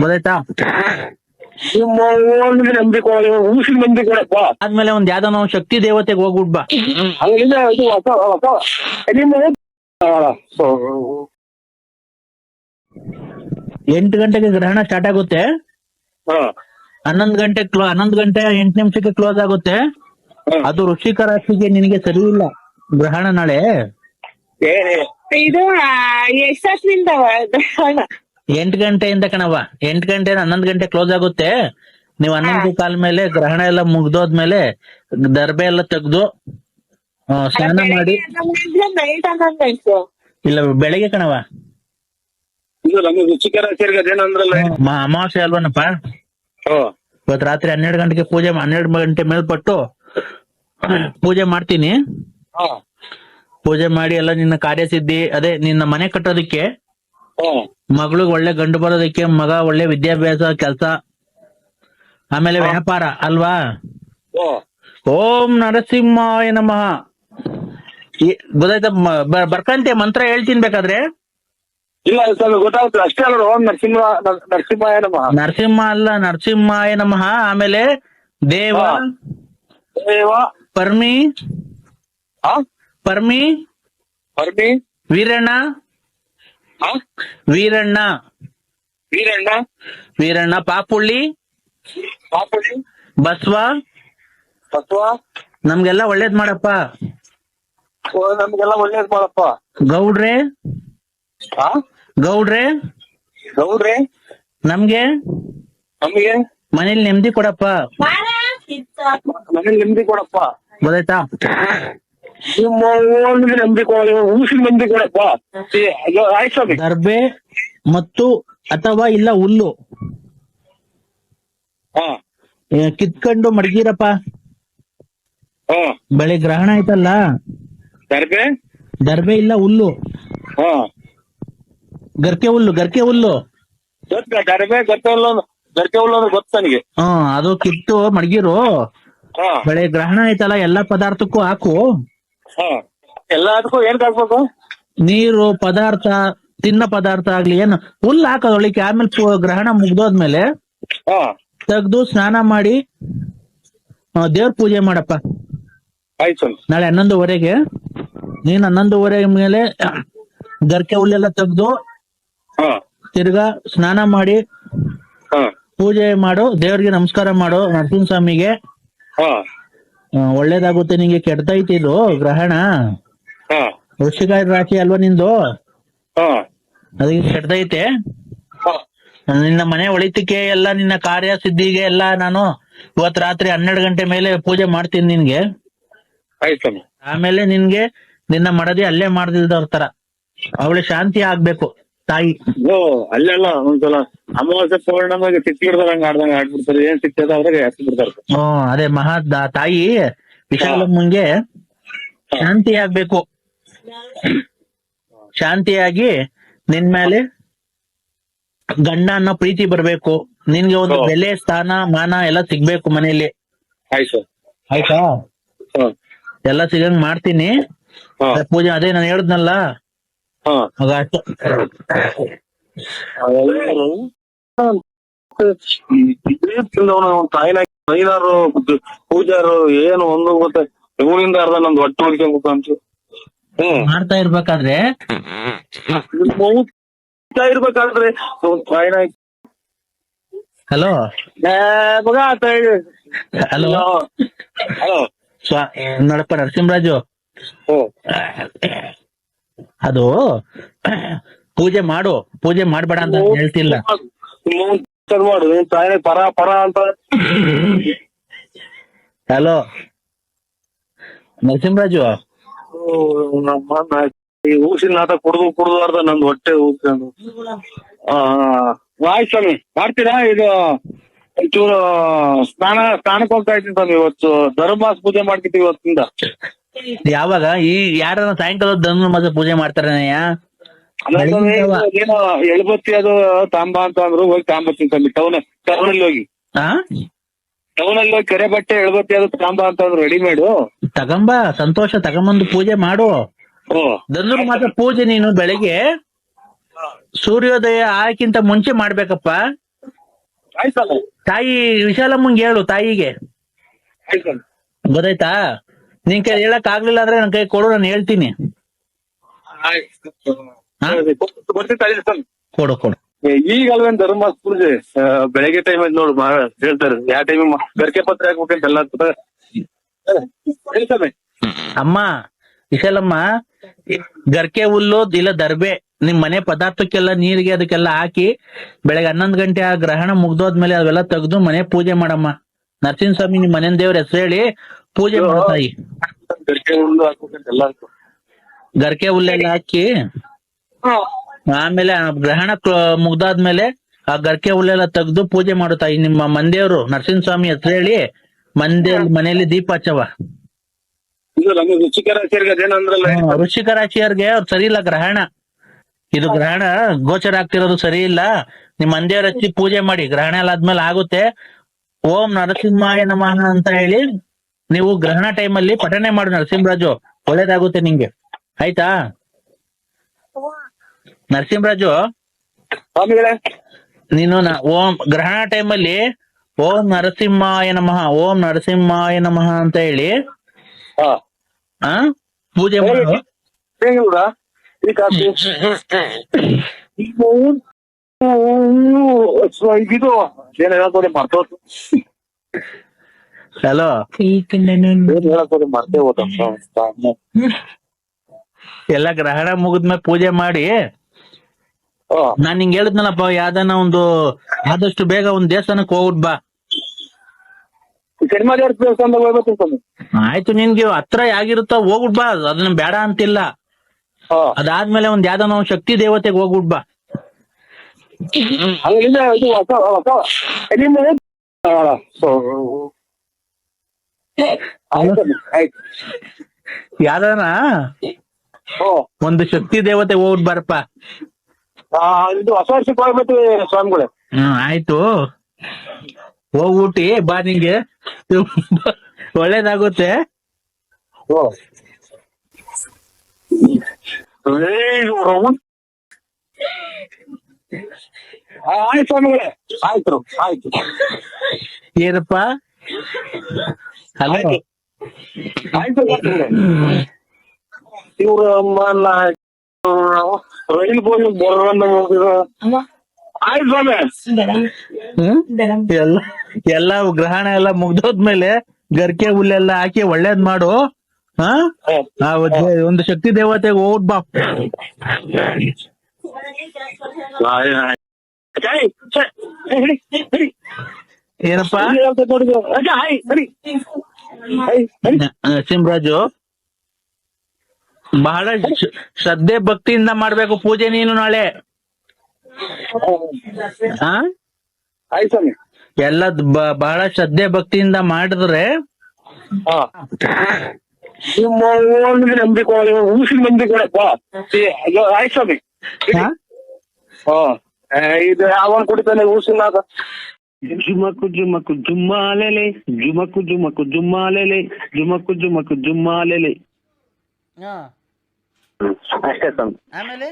ಗೊತ್ತಾಯ್ತಾ? ನೆಮ್ಮದಿ ಕೊಡ, ಊಸಿನ ನೆಮ್ಮದಿ ಕೊಡಪ್ಪ. ಆದ್ಮೇಲೆ ಒಂದ್ ಯಾವ್ದೋ ನಾವು ಶಕ್ತಿ ದೇವತೆಗೆ ಹೋಗ್ಬಿಟ್ ಬಾ. ಅಲ್ಲಿಂದ ಇದು ನಿಮ್ಮ 8 ಗಂಟೆಗೆ ಗ್ರಹಣ ಸ್ಟಾರ್ಟ್ ಆಗುತ್ತೆ. 11 ಗಂಟೆ 8 ನಿಮಿಷಕ್ಕೆ ಕ್ಲೋಸ್ ಆಗುತ್ತೆ. ಅದು ವೃಶ್ಚಿಕ ರಾಶಿಗೆ ನಿನಗೆ ಸರಿ ಇಲ್ಲ ಗ್ರಹಣ ನಾಳೆ. ಇದು ಎಷ್ಟೊತ್ತಿನಿಂದ ಗ್ರಹಣ? 8 ಗಂಟೆಯಿಂದ ಕಣವ. 8 ಗಂಟೆ 11 ಗಂಟೆ ಕ್ಲೋಸ್ ಆಗುತ್ತೆ. ನೀವು 11 ಕಾಲ ಮೇಲೆ ಗ್ರಹಣ ಎಲ್ಲ ಮುಗ್ದೋದ್ಮೇಲೆ ದರ್ಬೆ ಎಲ್ಲ ತೆಗ್ದು ಸ್ನಾನ ಮಾಡಿ. ನೈಟ್ 11 ಗಂಟೆ ಇಲ್ಲ, ಬೆಳಗ್ಗೆ ಕಣವ. ಇದು ನಮ್ಮ ವೃಶ್ಚಿಕ ರಾಶಿಯರಿಗೆ ಅದೇನಂದ್ರಲ್ಲ, ಅಮಾವಾಸ್ಯೆ ಅಲ್ವನಪ್ಪ. ಇವತ್ತು ರಾತ್ರಿ 12 ಗಂಟೆಗೆ ಪೂಜೆ 12 ಗಂಟೆ ಮೇಲ್ಪಟ್ಟು ಪೂಜೆ ಮಾಡ್ತೀನಿ. ಪೂಜೆ ಮಾಡಿ ಎಲ್ಲ ನಿನ್ನ ಕಾರ್ಯಸಿದ್ಧಿ, ಅದೇ ನಿನ್ನ ಮನೆ ಕಟ್ಟೋದಿಕ್ಕೆ, ಮಗಳಿಗೆ ಒಳ್ಳೆ ಗಂಡು ಬರೋದಕ್ಕೆ, ಮಗ ಒಳ್ಳೆ ವಿದ್ಯಾಭ್ಯಾಸ ಕೆಲ್ಸ, ಆಮೇಲೆ ವ್ಯಾಪಾರ ಅಲ್ವಾ. ಓಂ ನರಸಿಂಹಾಯ ನಮಃ. ಗೊತ್ತಾಯ್ತಾ? ಬರ್ಕಂತೆ ಮಂತ್ರ ಹೇಳ್ತೀನಿ ಬೇಕಾದ್ರೆ. ಇಲ್ಲ ಸ್ವಾಮಿ ಗೊತ್ತಾಗುತ್ತೆ ಅಷ್ಟೇ ಅಲ್ಲ. ಓಂ ನರಸಿಂಹಾಯ ನಮಃ. ನರಸಿಂಹ ಅಲ್ಲ, ನರಸಿಂಹಾಯ ನಮಃ. ಆಮೇಲೆ ದೇವ ಪರ್ಮಿ ಪರ್ಮಿ ವೀರಣ್ಣ ವೀರಣ್ಣ ವೀರಣ್ಣ ವೀರಣ್ಣ ಪಾಪುಳ್ಳಿ ಬಸವ ನಮ್ಗೆಲ್ಲ ಒಳ್ಳೇದ್ ಮಾಡಪ್ಪ. ನಮ್ಗೆಲ್ಲ ಒಳ್ಳೇದ್ ಮಾಡಪ್ಪ. ಗೌಡ್ರೆ ಗೌಡ್ರೆ ಗೌಡ್ರೆ ನಮ್ಗೆ ಮನೇಲಿ ನೆಮ್ಮದಿ ಕೊಡಪ್ಪ. ಮನೇಲಿ ನೆಮ್ಮದಿ ಕೊಡಪ್ಪ. ಗೊತ್ತಾಯ್ತಾ? ನೆಮ್ಮದಿ ಕೊಡ, ಊಸಿನ ನೆಮ್ಮದಿ ಕೊಡಪ್ಪ. ಆಯ್ತು ಸ್ವಾಮಿ. ದರ್ಬೆ ಮತ್ತು ಅಥವಾ ಇಲ್ಲ ಹುಲ್ಲು ಕಿತ್ಕೊಂಡು ಮಡಗಿರಪ್ಪ. ಬೆಳೆ ಗ್ರಹಣ ಆಯ್ತಲ್ಲ, ದರ್ಬೆ ಇಲ್ಲ ಹುಲ್ಲು, ಗರ್ಕೆ ಹುಲ್ಲು ಗರ್ಕೆ ಹುಲ್ಲು ಅಂದ್ರೆ ಗೊತ್ತ ನನಗೆ. ಅದು ಕಿತ್ತು ಮಡಗಿರು. ಬೆಳೆ ಗ್ರಹಣ ಆಯ್ತಲ್ಲ, ಎಲ್ಲಾ ಪದಾರ್ಥಕ್ಕೂ ಹಾಕು. ಎಲ್ಲದಕ್ಕೂ ಏನ್ ಹಾಕ್ಬೇಕು? ನೀರು ಪದಾರ್ಥ, ತಿನ್ನ ಪದಾರ್ಥ ಆಗ್ಲಿ ಏನು ಹುಲ್ಲು ಹಾಕೋದೊಳಿಕೆ. ಆಮೇಲೆ ಗ್ರಹಣ ಮುಗ್ದೋದ್ಮೇಲೆ ತೆಗ್ದು ಸ್ನಾನ ಮಾಡಿ ದೇವ್ರ ಪೂಜೆ ಮಾಡಪ್ಪ. ಆಯ್ತು ನಾಳೆ 11:15 ನೀನ್ 11:15 ಮೇಲೆ ಗರ್ಕೆ ಹುಲ್ಲೆಲ್ಲ ತೆಗ್ದು ತಿರ್ಗಾ ಸ್ನಾನ ಮಾಡಿ ಪೂಜೆ ಮಾಡು, ದೇವ್ರಿಗೆ ನಮಸ್ಕಾರ ಮಾಡು. ನರಸಿಂಹಸ್ವಾಮಿಗೆ ಒಳ್ಳೇದಾಗುತ್ತೆ. ನಿಂಗೆ ಕೆಡ್ತೈತಿ ಇದು ಗ್ರಹಣ. ವೃಶ್ಚಿಕ ರಾಶಿ ಅಲ್ವಾ ನಿಂದು, ಅದಕ್ಕೆ ಕೆಡ್ತೈತೆ. ನಿನ್ನ ಮನೆ ಒಳಿತಿಕೆ ಎಲ್ಲ, ನಿನ್ನ ಕಾರ್ಯ ಸಿದ್ಧಿಗೆ ಎಲ್ಲ ನಾನು ಇವತ್ ರಾತ್ರಿ 12 ಗಂಟೆ ಮೇಲೆ ಪೂಜೆ ಮಾಡ್ತೀನಿ ನಿನ್ಗೆ. ಆಮೇಲೆ ನಿನ್ಗೆ ನಿನ್ನ ಮಡದಿ ಅಲ್ಲೇ ಮಾಡ್ದಿಲ್ದವ್ರ ತರ ಅವಳು ಶಾಂತಿ ಆಗ್ಬೇಕು ತಾಯಿ. ಅಲ್ಲೆಲ್ಲ ಒಂದ್ಸಲ ಅಮಾವಾಸ್ಯೆ ಪೌರ್ಣಮಿಗೆ ಸಿಕ್ಕಿ ಹಿಡ್ದಂಗ ಆಡ್ಬಿಡ್ತಾರೆ. ಏನ್ ಸಿಕ್ತದ ಅವ್ರಿಗೆ ಹಾಕಿ ಬಿಡ್ತಾರೆ. ಅದೇ ಮಹಾ ತಾಯಿ ವಿಶಾಲಮ್ಮಂಗೆ ಶಾಂತಿ ಆಗ್ಬೇಕು. ಶಾಂತಿಯಾಗಿ ನಿನ್ ಮೇಲೆ ಗಂಡ ಅನ್ನೋ ಪ್ರೀತಿ ಬರ್ಬೇಕು. ನಿನ್ಗೆ ಒಂದು ಬೆಲೆ, ಸ್ಥಾನ, ಮಾನ ಎಲ್ಲ ಸಿಗ್ಬೇಕು ಮನೇಲಿ. ಆಯ್ತಾ? ಎಲ್ಲ ಸಿಗಂಗ್ ಮಾಡ್ತೀನಿ ಪೂಜೆ. ಅದೇ ನಾನು ಹೇಳಿದ್ನಲ್ಲ ತಾಯಿನಾರು ಪೂಜಾರು ಏನು ಒಂದು ಗೊತ್ತ ಇವನಿಂದ ಅರ್ಧ ನಮ್ದು ಒಟ್ಟು ಹೊಡ್ಕೊಂಡ್ಬೇಕು ಅಂತ ಮಾಡ್ತಾ ಇರ್ಬೇಕಾದ್ರೆ ತಾಯಿನಾಯ್ತು. ಹಲೋ ಮಗ ಹಲೋ ನೋಡಪ್ಪ ನರಸಿಂಹರಾಜು, ಅದು ಪೂಜೆ ಮಾಡು, ಪೂಜೆ ಮಾಡ್ಬೇಡ ಅಂತ ಹೇಳ್ತಿಲ್ಲ. ಮಾಡು ತಾಯಿನ ಪರ ಪರ ಅಂತ. ಹಲೋ ನರಸಿಂಹರಾಜು, ಈ ಊಸಿನ ನಾಟ ಕುಡ್ದು ಅರ್ಧ ನಂದು ಹೊಟ್ಟೆ ಹೋಗ್ಕೊಂಡು. ಆಯ್ತು ಸ್ವಾಮಿ ಮಾಡ್ತೀರಾ? ಇದು ಒಂಚೂರು ಸ್ನಾನಕ್ಕೆ ಹೋಗ್ತಾ ಇದ್ದೀನಿ ಸ್ವಾಮಿ. ಇವತ್ತು ಧರ್ಮಾಸ ಪೂಜೆ ಮಾಡ್ತಿದ್ದೀವಿ ಇವತ್ತಿಂದ. ಯಾವಾಗ ಈ ಯಾರ ಸಾಯಂಕಾಲ ಧನುರ್ಮಾಸ ಪೂಜೆ ಮಾಡ್ತಾರನಯ್ಯ? ಏನೋ ಎಳ್ಬತ್ತಿ ಅದು ತಾಂಬ ಅಂತ ಅಂದ್ರು, ಹೋಗಿ ತಾಂಬತ್ತೀನಿ ಸ್ವಾಮಿ. ಟೌನಲ್ಲಿ ಹೋಗಿ ಕೆರೆ ಬಟ್ಟೆ ಎಳ್ಬತ್ತಿ ಅದು ತಾಂಬ ಅಂತ ಅಂದ್ರು ರೆಡಿಮೇಡು. ತಗೊಂಬ, ಸಂತೋಷ. ತಗೊಂಬಂದು ಪೂಜೆ ಮಾಡು. ಧನುರ್ಮಾಸ ಪೂಜೆ ನೀನು ಬೆಳಿಗ್ಗೆ ಸೂರ್ಯೋದಯ ಆಗಕ್ಕಿಂತ ಮುಂಚೆ ಮಾಡ್ಬೇಕಪ್ಪ. ಆಯ್ತು ಸ್ವಾಮಿ. ತಾಯಿ ವಿಶಾಲಮ್ಮಂಗೆ ಹೇಳು, ತಾಯಿಗೆ. ಆಯ್ತು ಸ್ವಾಮಿ. ಗೊತ್ತಾಯ್ತಾ? ನಿನ್ ಕೈ ಹೇಳಕ್ ಆಗ್ಲಿಲ್ಲ ಅಂದ್ರೆ ನನ್ ಕೈ ಕೊಡು, ನಾನು ಹೇಳ್ತೀನಿ. ಆಯ್ತು. ಹಾ? ಬರ್ತೀನಿ ತಾಳಿ ಸ್ವಾಮಿ. ಕೊಡು ಕೊಡು. ಈಗ ಅಲ್ವೇನ್ ಧರ್ಮಸ್ಥಳ ಪೂಜೆ ಬೆಳಗ್ಗೆ ಟೈಮ್ ಅಲ್ಲಿ ನೋಡು ಹೇಳ್ತಾರೆ ಯಾವ ಟೈಮ್ ಗರ್ಕೆ ಪತ್ರ ಹಾಕ್ಬೇಕಂತ ಎಲ್ಲ ಹೇಳಿ ಸ್ವಾಮಿ. ಅಮ್ಮ ವಿಶಾಲಮ್ಮ, ಗರ್ಕೆ ಹುಲ್ಲು ಇಲ್ಲ ದರ್ಬೆ ನಿಮ್ ಮನೆ ಪದಾರ್ಥಕ್ಕೆಲ್ಲ ನೀರಿಗೆ ಅದಕ್ಕೆಲ್ಲ ಹಾಕಿ ಬೆಳಗ್ಗೆ 11 ಗಂಟೆ ಆ ಗ್ರಹಣ ಮುಗ್ದೋದ್ಮೇಲೆ ಅವೆಲ್ಲ ತೆಗ್ದು ಮನೆ ಪೂಜೆ ಮಾಡಮ್ಮ. ನರಸಿಂಹ ಸ್ವಾಮಿ ನಿಮ್ ಮನೆ ದೇವ್ರ ಹೆಸರು ಹೇಳಿ ಪೂಜೆ ಮಾಡು ತಾಯಿ. ಗರ್ಕೆ ಹುಲ್ಲು ಹಾಕ್ಬೇಕಂತ ಎಲ್ಲ ಗರ್ಕೆ ಹುಲ್ಲೆಲ್ಲ ಹಾಕಿ ಆಮೇಲೆ ಆ ಗ್ರಹಣ ಮುಗ್ದಾದ್ಮೇಲೆ ಆ ಗರ್ಕೆ ಹುಲ್ಲೆಲ್ಲ ತೆಗ್ದು ಪೂಜೆ ಮಾಡು ತಾಯಿ. ನಿಮ್ಮ ಮಂದೇವ್ರು ನರಸಿಂಹ ಸ್ವಾಮಿ ಹೆಸರು ಹೇಳಿ ಮನೆಯಲ್ಲಿ ದೀಪ ಹಚ್ಚವ. ಇದು ನಮ್ಮ ರುಚಿಕರ ಅದೇನಂದ್ರಲ್ಲ ವೃಶ್ಚಿಕ ರಾಶಿಯವ್ರಿಗೆ ಅವ್ರು ಸರಿ ಇಲ್ಲ ಗ್ರಹಣ. ಇದು ಗ್ರಹಣ ಗೋಚರ ಆಗ್ತಿರೋದು ಸರಿ ಇಲ್ಲ. ನಿಮ್ ಮಂದೇವ್ರ ಹಚ್ಚಿ ಪೂಜೆ ಮಾಡಿ, ಗ್ರಹಣ ಎಲ್ಲ ಆದ್ಮೇಲೆ ಆಗುತ್ತೆ. ಓಂ ನರಸಿಂಹಾಯ ನಮಃ ಅಂತ ಹೇಳಿ ನೀವು ಗ್ರಹಣ ಟೈಮಲ್ಲಿ ಪಠನೆ ಮಾಡು ನರಸಿಂಹರಾಜು, ಒಳ್ಳೇದಾಗುತ್ತೆ ನಿಂಗೆ. ಆಯ್ತಾ ನರಸಿಂಹರಾಜು? ಸ್ವಾಮಿಗಳೇ ನೀನು ಓಂ ಗ್ರಹಣ ಟೈಮಲ್ಲಿ ಓಂ ನರಸಿಂಹಾಯ ನಮಃ, ಓಂ ನರಸಿಂಹಾಯ ನಮಃ ಅಂತ ಹೇಳಿ ಹಾ ಪೂಜೆ ಮಾಡು. ಕೂಡ ಈ ಕಾಫಿ ಇದು ಏನ್ ಹೇಳೋದು ಮರ್ತೋದು. ಹಲೋ, ಹೇಳೋದು ಮರ್ತೇ ಹೋದ. ಎಲ್ಲ ಗ್ರಹಣ ಮುಗಿದ್ಮೇಲೆ ಪೂಜೆ ಮಾಡಿ. ನಾನ್ ನಿಂಗೆ ಹೇಳಿದ್ನಲ್ಲಪ್ಪ, ಯಾವ್ದಾನ ಒಂದು ಆದಷ್ಟು ಬೇಗ ಒಂದ್ ದೇವಸ್ಥಾನಕ್ಕೆ ಹೋಗ್ಬಿಟ್ ಬಾ. ಸಿನಿಮಾ ದೇವಸ್ಥಾನದಾಗ ಹೋಗ್ಬೇಕು ಸ್ವಾಮಿ. ಆಯ್ತು, ನಿನ್ಗೆ ಹತ್ರ ಯಾಗಿರುತ್ತೋ ಹೋಗ್ಬಿಟ್ ಬಾ, ಅದನ್ನ ಬೇಡ ಅಂತಿಲ್ಲ. ಅದಾದ್ಮೇಲೆ ಒಂದ್ ಯಾವ್ದಾನ ಒಂದ್ ಶಕ್ತಿ ದೇವತೆಗೆ ಹೋಗ್ಬಿಟ್ ಬಾ. ಅಲ್ಲಿಂದ ಇದು ಹೊಸ ಎಲ್ಲಿಂದ ಆಯ್ತು ಯಾವ್ದಾನ ಒಂದು ಶಕ್ತಿ ದೇವತೆ ಹೋಗ್ಬಿಟ್ ಬಾರಪ್ಪ. ಇದು ಹೊಸ ವರ್ಷಕ್ಕೆ ಹೋಗ್ಬೇಕು ಸ್ವಾಮಿಗಳೇ. ಆಯ್ತು, ಹೋಗ್ಬಿಟ್ಟಿ ಬಾ, ನಿಂಗೆ ಒಳ್ಳೇದಾಗುತ್ತೆ. ಆಯ್ತು ಸ್ವಾಮಿಗಳೇ, ಆಯ್ತು ಆಯ್ತು. ಏನಪ್ಪ? ಹಲೋ, ಆಯ್ತು ಇವ್ರ ರೈಲ್ ಬೋಗಿ ಆಯ್ತು ಸ್ವಾಮಿ. ಎಲ್ಲ ಗ್ರಹಣ ಎಲ್ಲ ಮುಗ್ದೋದ್ಮೇಲೆ ಗರ್ಕೆ ಹುಲ್ಲೆಲ್ಲ ಹಾಕಿ ಒಳ್ಳೇದ್ ಮಾಡು. ಒಂದು ಶಕ್ತಿ ದೇವತೆಗೆ ಹೋಗ್ಬಿಟ್ ಬಾ. ಏನಪ್ಪ ನರಸಿಂಹರಾಜು, ಬಹಳ ಶ್ರದ್ಧೆ ಭಕ್ತಿಯಿಂದ ಮಾಡ್ಬೇಕು ಪೂಜೆ ನೀನು ನಾಳೆ. ಆಯ್ತು ಸ್ವಾಮಿ. ಎಲ್ಲ ಬಹಳ ಶ್ರದ್ಧೆ ಭಕ್ತಿಯಿಂದ ಮಾಡಿದ್ರೆ ನಂಬಿಕೆ ಊಸಿನ ನಂಬಿಕೆ ಆಯ್ತು ಸ್ವಾಮಿ. ಇದು ಯಾವನ್ ಕುಡಿತಾನೆ ಊಸಿನ ಜುಮಕು ಜುಮಕು ಜುಮ್ಮಾಲೆಲೆ, ಜುಮಕು ಜುಮಕು ಜುಮ್ಮಾಲೆಲೆ, ಜುಮಕು ಜುಮಕು ಜುಮ್ಮಾಲೆಲೆ. ಅಷ್ಟೇ ಸ್ವಾಮಿ. ಆಮೇಲೆ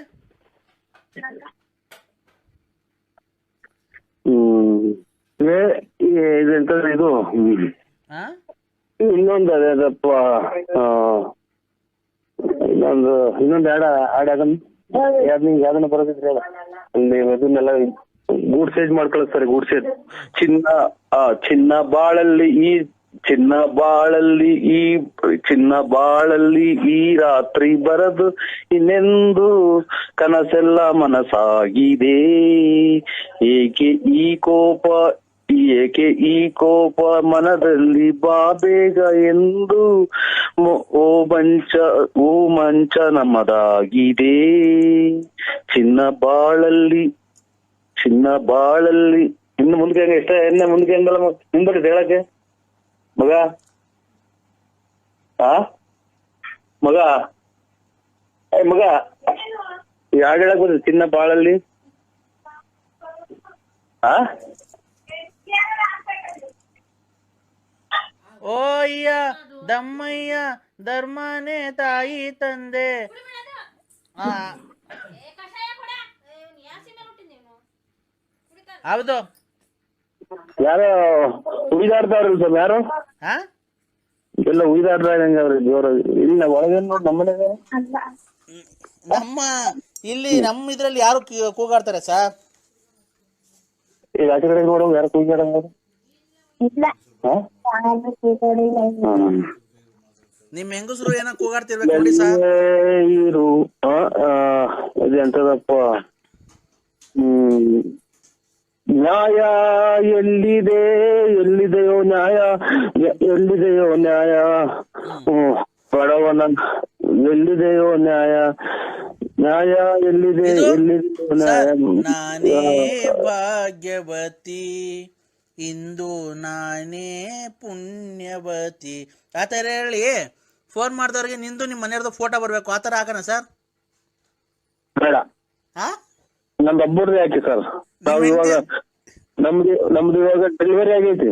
ಇದೆಂತಂದ್ರೆ ಇದು ಇನ್ನೊಂದು ಅದೇದಪ್ಪ, ಇನ್ನೊಂದು ಯಾವ್ದನ್ನ ಬರೋದಿದ್ರೆ ಅದನ್ನೆಲ್ಲ ಗೂಡ್ ಸೈಜ್ ಮಾಡ್ಕೊಳಕ್ ಗೂಡ್ ಸೈಜ್. ಚಿನ್ನ ಬಾಳಲ್ಲಿ ಈ ರಾತ್ರಿ ಬರದು ಇನ್ನೆಂದು ಕನಸೆಲ್ಲ ಮನಸಾಗಿದೆ. ಏಕೆ ಈ ಕೋಪ ಮನದಲ್ಲಿ ಬಾ ಬೇಗ ಎಂದು ಓ ಮಂಚ ನಮ್ಮದಾಗಿದೆ. ಚಿನ್ನ ಬಾಳಲ್ಲಿ ಇನ್ನು ಮುಂದೆ ಎಷ್ಟ ಎಣ್ಣೆ ಮುಂದೆ ಹೆಂಗಲ್ಲ ಮುಂದೆ ಹೇಳಕ್ಕೆ ಮಗ ಮಗ ಮಗ ಯಾರು ಹೇಳಕ್ ಬಂದ ಚಿನ್ನ ಬಾಳಲ್ಲಿ ಓಯ್ಯ ದಮ್ಮಯ್ಯ ಧರ್ಮನೇ ತಾಯಿ ತಂದೆ. ಹೌದು, ಯಾರೋ ಉಯ್ದಾಡ್ತಾವ್ರಲ್ಲ ಸರ್ ಯಾರು ಹಾ ಎಲ್ಲ ಉಯ್ದಾಡ್ತಾ ಇದಂಗೆ ಅವ್ರಿಗೆ ಜೋರಾಗಿ ಇಲ್ಲ ಒಳಗೇನು ನೋಡಿ ನಮ್ಮನೆಗೆ ನಮ್ಮ ಇಲ್ಲಿ ನಮ್ಮ ಇದ್ರಲ್ಲಿ ಯಾರು ಕೂಗಾಡ್ತಾರೆ ಸರ್? ಈಗ ಆಚೆ ಕಡೆ ನೋಡೋ ಯಾರು ಕೂಗಾಡಂಗ ಇಲ್ಲ ಯಾರು ಕೂಗಾಡಿಲ್ಲ. ನಿಮ್ ಹೆಂಗಸರು ಏನೋ ಕೂಗಾಡ್ತಿರ್ಬೇಕು ನೋಡಿ ಸರ್. ಇರು ಇದು ಎಂತದಪ್ಪ ನ್ಯಾಯ ಎಲ್ಲಿದೆ ಎಲ್ಲಿದೆಯೋ ನ್ಯಾಯ ಎಲ್ಲಿದೆಯೋ ನ್ಯಾಯ ಬಡವನ ಎಲ್ಲಿದೆಯೋ ನ್ಯಾಯ ನ್ಯಾಯ ಎಲ್ಲಿದೆ ಎಲ್ಲಿದೆಯೋ ನ್ಯಾಯ. ನಾನೇ ಭಾಗ್ಯವತಿ ಇಂದು ನಾನೇ ಪುಣ್ಯವತಿ ಆತರ ಹೇಳಿ ಫೋನ್ ಮಾಡಿದವ್ರಿಗೆ ನಿಂದು ನಿಮ್ಮ ಮನೆಯವ್ರದ್ದು ಫೋಟೋ ಬರ್ಬೇಕು ಆತರ ಹಾಕೋಣ ಸರ್? ಬೇಡ ಹಾ ನಮ್ದು ಒಬ್ಬರದೇ ಹಾಕಿ ಸರ್. ನಾವು ಇವಾಗ ನಮ್ದು ಇವಾಗ ಡೆಲಿವರಿ ಆಗೈತಿ.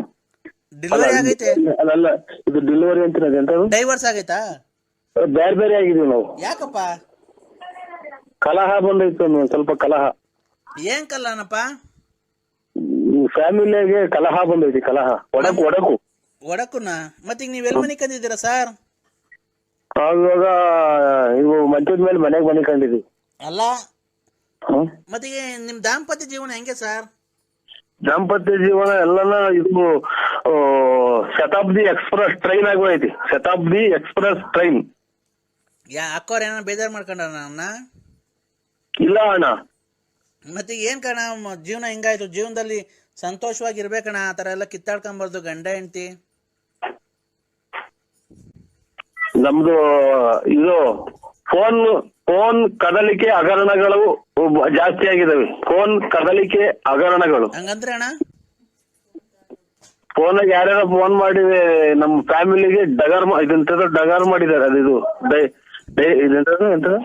ಡೆಲಿವರಿ ಆಗೈತೆ? ಅಲ್ಲ ಇದು ಡೆಲಿವರಿ ಅಂತಿರೋದು ಎಂತದು ಡೈವರ್ಸ್ ಆಗೈತಾ? ಬೇರೆ ಬೇರೆ ಆಗಿದೀವಿ ನಾವು. ಯಾಕಪ್ಪ? ಕಲಹ ಬಂದೈತು ಒಂದ್ ಸ್ವಲ್ಪ ಕಲಹ. ಏನ್ ಕಲ್ಲನಪ್ಪ? ಫ್ಯಾಮಿಲಿಯಾಗೆ ಕಲಹ ಬಂದೈತಿ. ಕಲಹ ಒಡಕು ಒಡಕುನ ಮತ್ತೀಗ ನೀವ್ ಎಲ್ ಮನೆ ಕಂದಿದ್ದೀರಾ ಸರ್? ಇವಾಗ ಇವು ಮಂಚದ ಮೇಲೆ ಮನೆಗೆ ಮನೆ ಕಂಡಿದ್ವಿ. ಅಲ್ಲ ಮತ್ತೀಗ ನಿಮ್ ದಾಂಪತ್ಯ ಜೀವನ ಹೆಂಗೆ ಸರ್? ದಾಂಪತ್ಯ ಜೀವನ ಎಲ್ಲನ ಇದು ಶತಾಬ್ದಿ ಎಕ್ಸ್ಪ್ರೆಸ್ ಟ್ರೈನ್ ಆಗೋಯ್ತಿ. Shatabdi express train. ಅಕ್ಕವ್ರ ಏನ ಬೇಜಾರ್ ಮಾಡ್ಕೊಂಡ್ರ ನನ್ನ? ಇಲ್ಲ ಅಣ್ಣ. ಮತ್ತೀಗ ಏನ್ ಕಣ ಜೀವನ ಹಿಂಗಾಯ್ತು? ಜೀವನದಲ್ಲಿ ಸಂತೋಷವಾಗಿ ಇರ್ಬೇಕಣ್ಣ, ಆ ತರ ಎಲ್ಲ ಕಿತ್ತಾಡ್ಕೊಂಬಾರ್ದು ಗಂಡ ಹೆಂಡತಿ. ನಮ್ದು ಇದು ಫೋನ್ ಕದಲಿಕೆ ಹಗರಣಗಳು ಜಾಸ್ತಿ ಆಗಿದಾವೆ. ಫೋನ್ ಕದಲಿಕೆ ಹಗರಣಗಳು. ಹಂಗಂದ್ರೆ ಅಣ್ಣ ಫೋನ್ ಯಾರ್ಯಾರ ಫೋನ್ ಮಾಡಿದೆ ನಮ್ಮ ಫ್ಯಾಮಿಲಿಗೆ ಡಗರ್ ಮಾಡಿದ್ದಾರೆ. ಅದು ಇದೆಂತದ್ದು ಎಂತದ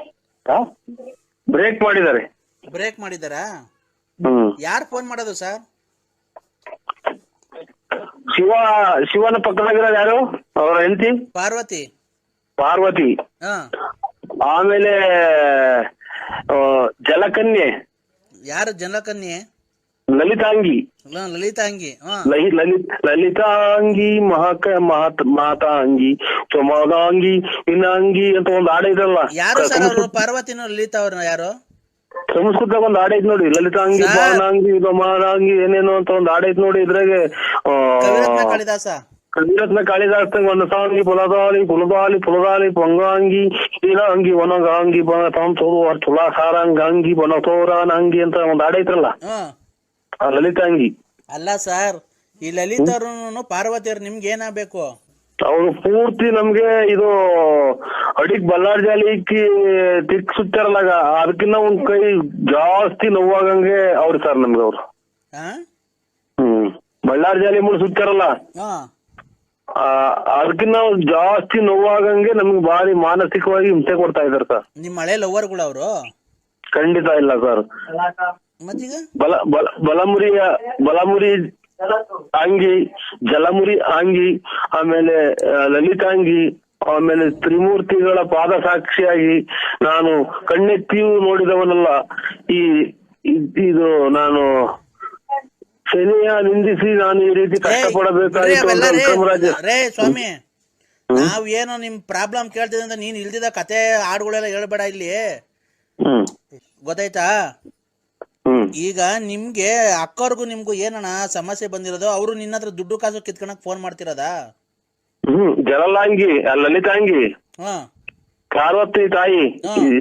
ಬ್ರೇಕ್ ಮಾಡಿದ್ದಾರೆ. ಬ್ರೇಕ್ ಮಾಡಿದಾರಾ? ಯಾರು ಫೋನ್ ಮಾಡೋದು ಸರ್? ಶಿವನ ಪಕ್ಕದಾಗಿರೋದು ಯಾರು? ಅವರ ಹೆಂಡತಿ ಪಾರ್ವತಿ. ಆಮೇಲೆ ಜಲಕನ್ಯೆ. ಯಾರು ಜಲಕನ್ಯೆ? ಲಲಿತಾಂಗಿ. ಲಲಿತಾಂಗಿ ಮಾತಾಂಗಿ ಚೊಮಾದಾಂಗಿ ಇನ್ನಾಂಗಿ ಅಂತ ಒಂದು ಹಾಡ ಇದಲ್ಲ. ಯಾರು ಸರ್ ಅವರು? ಪಾರ್ವತಿನ ಲಲಿತಾ ಅವ್ರನ್ನ ಯಾರು? ಸಂಸ್ಕೃತದಾಗ ಒಂದು ಹಾಡೈತ್ ನೋಡಿ, ಲಲಿತಾಂಗಿ ಬಾಣಾಂಗಿ ಮಾನಾಂಗಿ ಏನೇನೋ ಅಂತ ಒಂದು ಹಾಡೈತ್ ನೋಡಿ. ಇದ್ರಾಗೆ ಕಾಳಿದಾಸ ಕವಿರತ್ನ ಕಾಳಿದಾಸ ಒಂದು ಸಾಂಗಿ ಪುಲದಾಲಿ ಪೊಂಗಾಂಗಿ ನೀನಾಂಗಿ ಒಣಗಾಂಗಿ ತುಲಾಸಾರಂಗಾಂಗಿ ಬನತೋರಾನಂಗಿ ಅಂತ ಒಂದು ಹಾಡೈತ್ರಲ್ಲ, ಲಲಿತಾಂಗಿ. ಅಲ್ಲ ಸರ್, ಈ ಲಲಿತರು ಪಾರ್ವತಿಯವ್ರು ನಿಮ್ಗೆ ಏನಾಗಬೇಕು? ಅವ್ರು ಪೂರ್ತಿ ನಮ್ಗೆ ಇದು ಅಡಿಗ್ ಬಲ್ಲಾರ್ ಜಾಲಿಕ್ಕಿ ತಿಕ್ ಸುತ್ತಾರಲ್ಲ, ಅದಕ್ಕಿನ್ನ ಒಂದ್ ಕೈ ಜಾಸ್ತಿ ನೋವಾಗಂಗೆ ಅವ್ರು ಸರ್ ನಮ್ಗೆ. ಅವ್ರು ಬಳ್ಳಾರ್ ಜಾಲಿ ಮುಳು ಸುತ್ತಾರಲ್ಲ, ಅದಕ್ಕಿನ್ನ ಜಾಸ್ತಿ ನೋವಾಗಂಗೆ ನಮ್ಗೆ ಭಾರಿ ಮಾನಸಿಕವಾಗಿ ಹಿಂಸೆ ಕೊಡ್ತಾ ಇದಾರೆ ಸರ್. ನಿಮ್ ಹಳೆ ಲವರ್ಗಳು ಅವರು? ಖಂಡಿತ ಇಲ್ಲ ಸರ್. ಮತ್ತೀಗ ಬಲಮುರಿ ಅಂಗಿ, ಜಲಮುರಿ ಅಂಗಿ, ಆಮೇಲೆ ಲಲಿತಾಂಗಿ, ಆಮೇಲೆ ತ್ರಿಮೂರ್ತಿಗಳ ಪಾದ ಸಾಕ್ಷಿಯಾಗಿ ನಾನು ಕಣ್ಣೆತ್ತಿಯೂ ನೋಡಿದವನಲ್ಲ. ಇದು ನಾನು ಶನಿಯ ನಿಂದಿಸಿ ನಾನು ಈ ರೀತಿ ಕಷ್ಟಪಡಬೇಕಾಗಿತ್ತು. ರೇ ಸ್ವಾಮಿ, ನಾವ್ ಏನೋ ನಿಮ್ ಪ್ರಾಬ್ಲಮ್ ಕೇಳ್ತಿದ್ದ ನೀನ್ ಇಲ್ದಿದ ಕತೆ ಹಾಡುಗಳೆಲ್ಲ ಹೇಳ್ಬೇಡ ಇಲ್ಲಿ, ಗೊತ್ತಾಯ್ತಾ? ಈಗ ನಿಮ್ಗೆ ಅಕ್ಕವ್ರಿಗೂ ನಿಮ್ಗೂ ಏನಣ್ಣ ಸಮಸ್ಯೆ ಬಂದಿರೋದು? ಅವರು ನಿನ್ನ ಹತ್ರ ದುಡ್ಡು ಕಾಸು ಕಿತ್ಕೊಳಕ್ ಫೋನ್ ಮಾಡ್ತಿರೋದಾ? ಜಲಲಾಂಗಿ, ಲಲಿತಾಂಗಿ, ಪಾರ್ವತಿ ತಾಯಿ,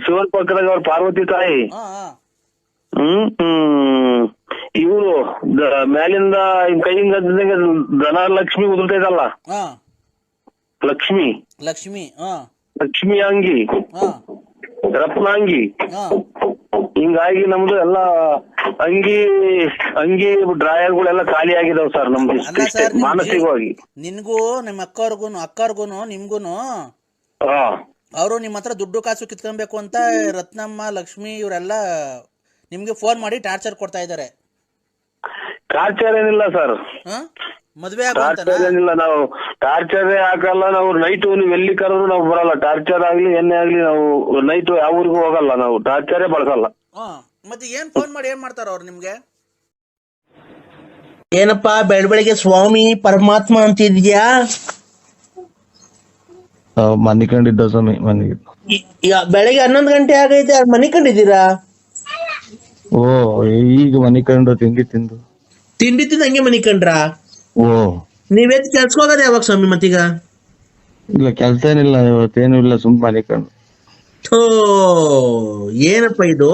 ಶಿವನ್ ಪಕ್ಕದಾಗ ಅವ್ರ ಪಾರ್ವತಿ ತಾಯಿ. ಇವರು ಮ್ಯಾಲಿಂದ ಕೈ ಹಿಂಗ ಧನ ಲಕ್ಷ್ಮಿ ಉದುರ್ತೈತಲ್ಲ, ಲಕ್ಷ್ಮಿ ಅಂಗಿ, ರತ್ನಾಂಗಿ. ಹಿಂಗಾಗಿ ನಮ್ದು ಎಲ್ಲಾ ಅಂಗಿ ಡ್ರಾಯರ್ಗಳೆಲ್ಲ ಖಾಲಿ ಆಗಿದಾವ್ ಸರ್ ನಮ್ದು ಮಾನಸಿಕವಾಗಿ. ನಿನ್ಗೂ ನಿಮ್ಮ ಅಕ್ಕವ್ರಿಗೂನು ನಿಮ್ಗೂನು ಅವರು ನಿಮ್ಮ ಹತ್ರ ದುಡ್ಡು ಕಾಸು ಕಿತ್ಕೊಬೇಕು ಅಂತ ರತ್ನಮ್ಮ, ಲಕ್ಷ್ಮಿ ಇವರೆಲ್ಲ ನಿಮ್ಗೆ ಫೋನ್ ಮಾಡಿ ಟಾರ್ಚರ್ ಕೊಡ್ತಾ ಇದಾರೆ. ಟಾರ್ಚರ್ ಏನಿಲ್ಲ ಸರ್, ಮದ್ವೆ ಟಾರ್ಚರ್ ಏನಿಲ್ಲ. ನಾವು ಟಾರ್ಚರ್ ಹಾಕಲ್ಲ. ನಾವು ನೈಟ್ ನೀವು ಎಲ್ಲಿ ಕರೆದ್ರು ನಾವು ಬರಲ್ಲ. ಟಾರ್ಚರ್ ಆಗ್ಲಿ ಎಣ್ಣೆ ಆಗ್ಲಿ ನಾವು ನೈಟ್ ಯಾವ ಊರಿಗೂ ಹೋಗಲ್ಲ. ನಾವು ಟಾರ್ಚರೇ ಬಳಸಲ್ಲ. ಮತ್ತೆ ಏನ್ ಫೋನ್ ಮಾಡಿ ಏನ್ ಮಾಡ್ತಾರ ಅವ್ರು ನಿಮ್ಗೆ? ಏನಪ್ಪಾ ಬೆಳಬೆಳಿಗ್ಗೆ ಸ್ವಾಮಿ ಪರಮಾತ್ಮ ಅಂತಿದ್ಯಾ? ಮನೆ ಕಂಡಿದ್ದ ಸ್ವಾಮಿ ಮನೆಗೆ. ಬೆಳಿಗ್ಗೆ 11 ಗಂಟೆ ಆಗೈತೆ, ಮನೆ ಕಂಡಿದ್ದೀರಾ? ಓ ಈಗ ಮನೆ ಕಂಡು ತಿಂಡಿ ತಿಂದು. ತಿಂಡಿ ತಿಂದು ಹಂಗೆ ಮನೆ ಕಂಡ್ರಾ? ಓ ನೀವೆತ್ ಕೆಲ್ಸಕ್ಕೆ ಹೋಗೋದು ಯಾವಾಗ ಸ್ವಾಮಿ ಮತ್ತೀಗ? ಇಲ್ಲ ಕೆಲ್ಸ ಏನಿಲ್ಲ ಇವತ್ತೇನು ಇಲ್ಲ, ಸುಮ್ ಮನೆ ಕಂಡು. ಥೋ, ಏನಪ್ಪ ಇದು?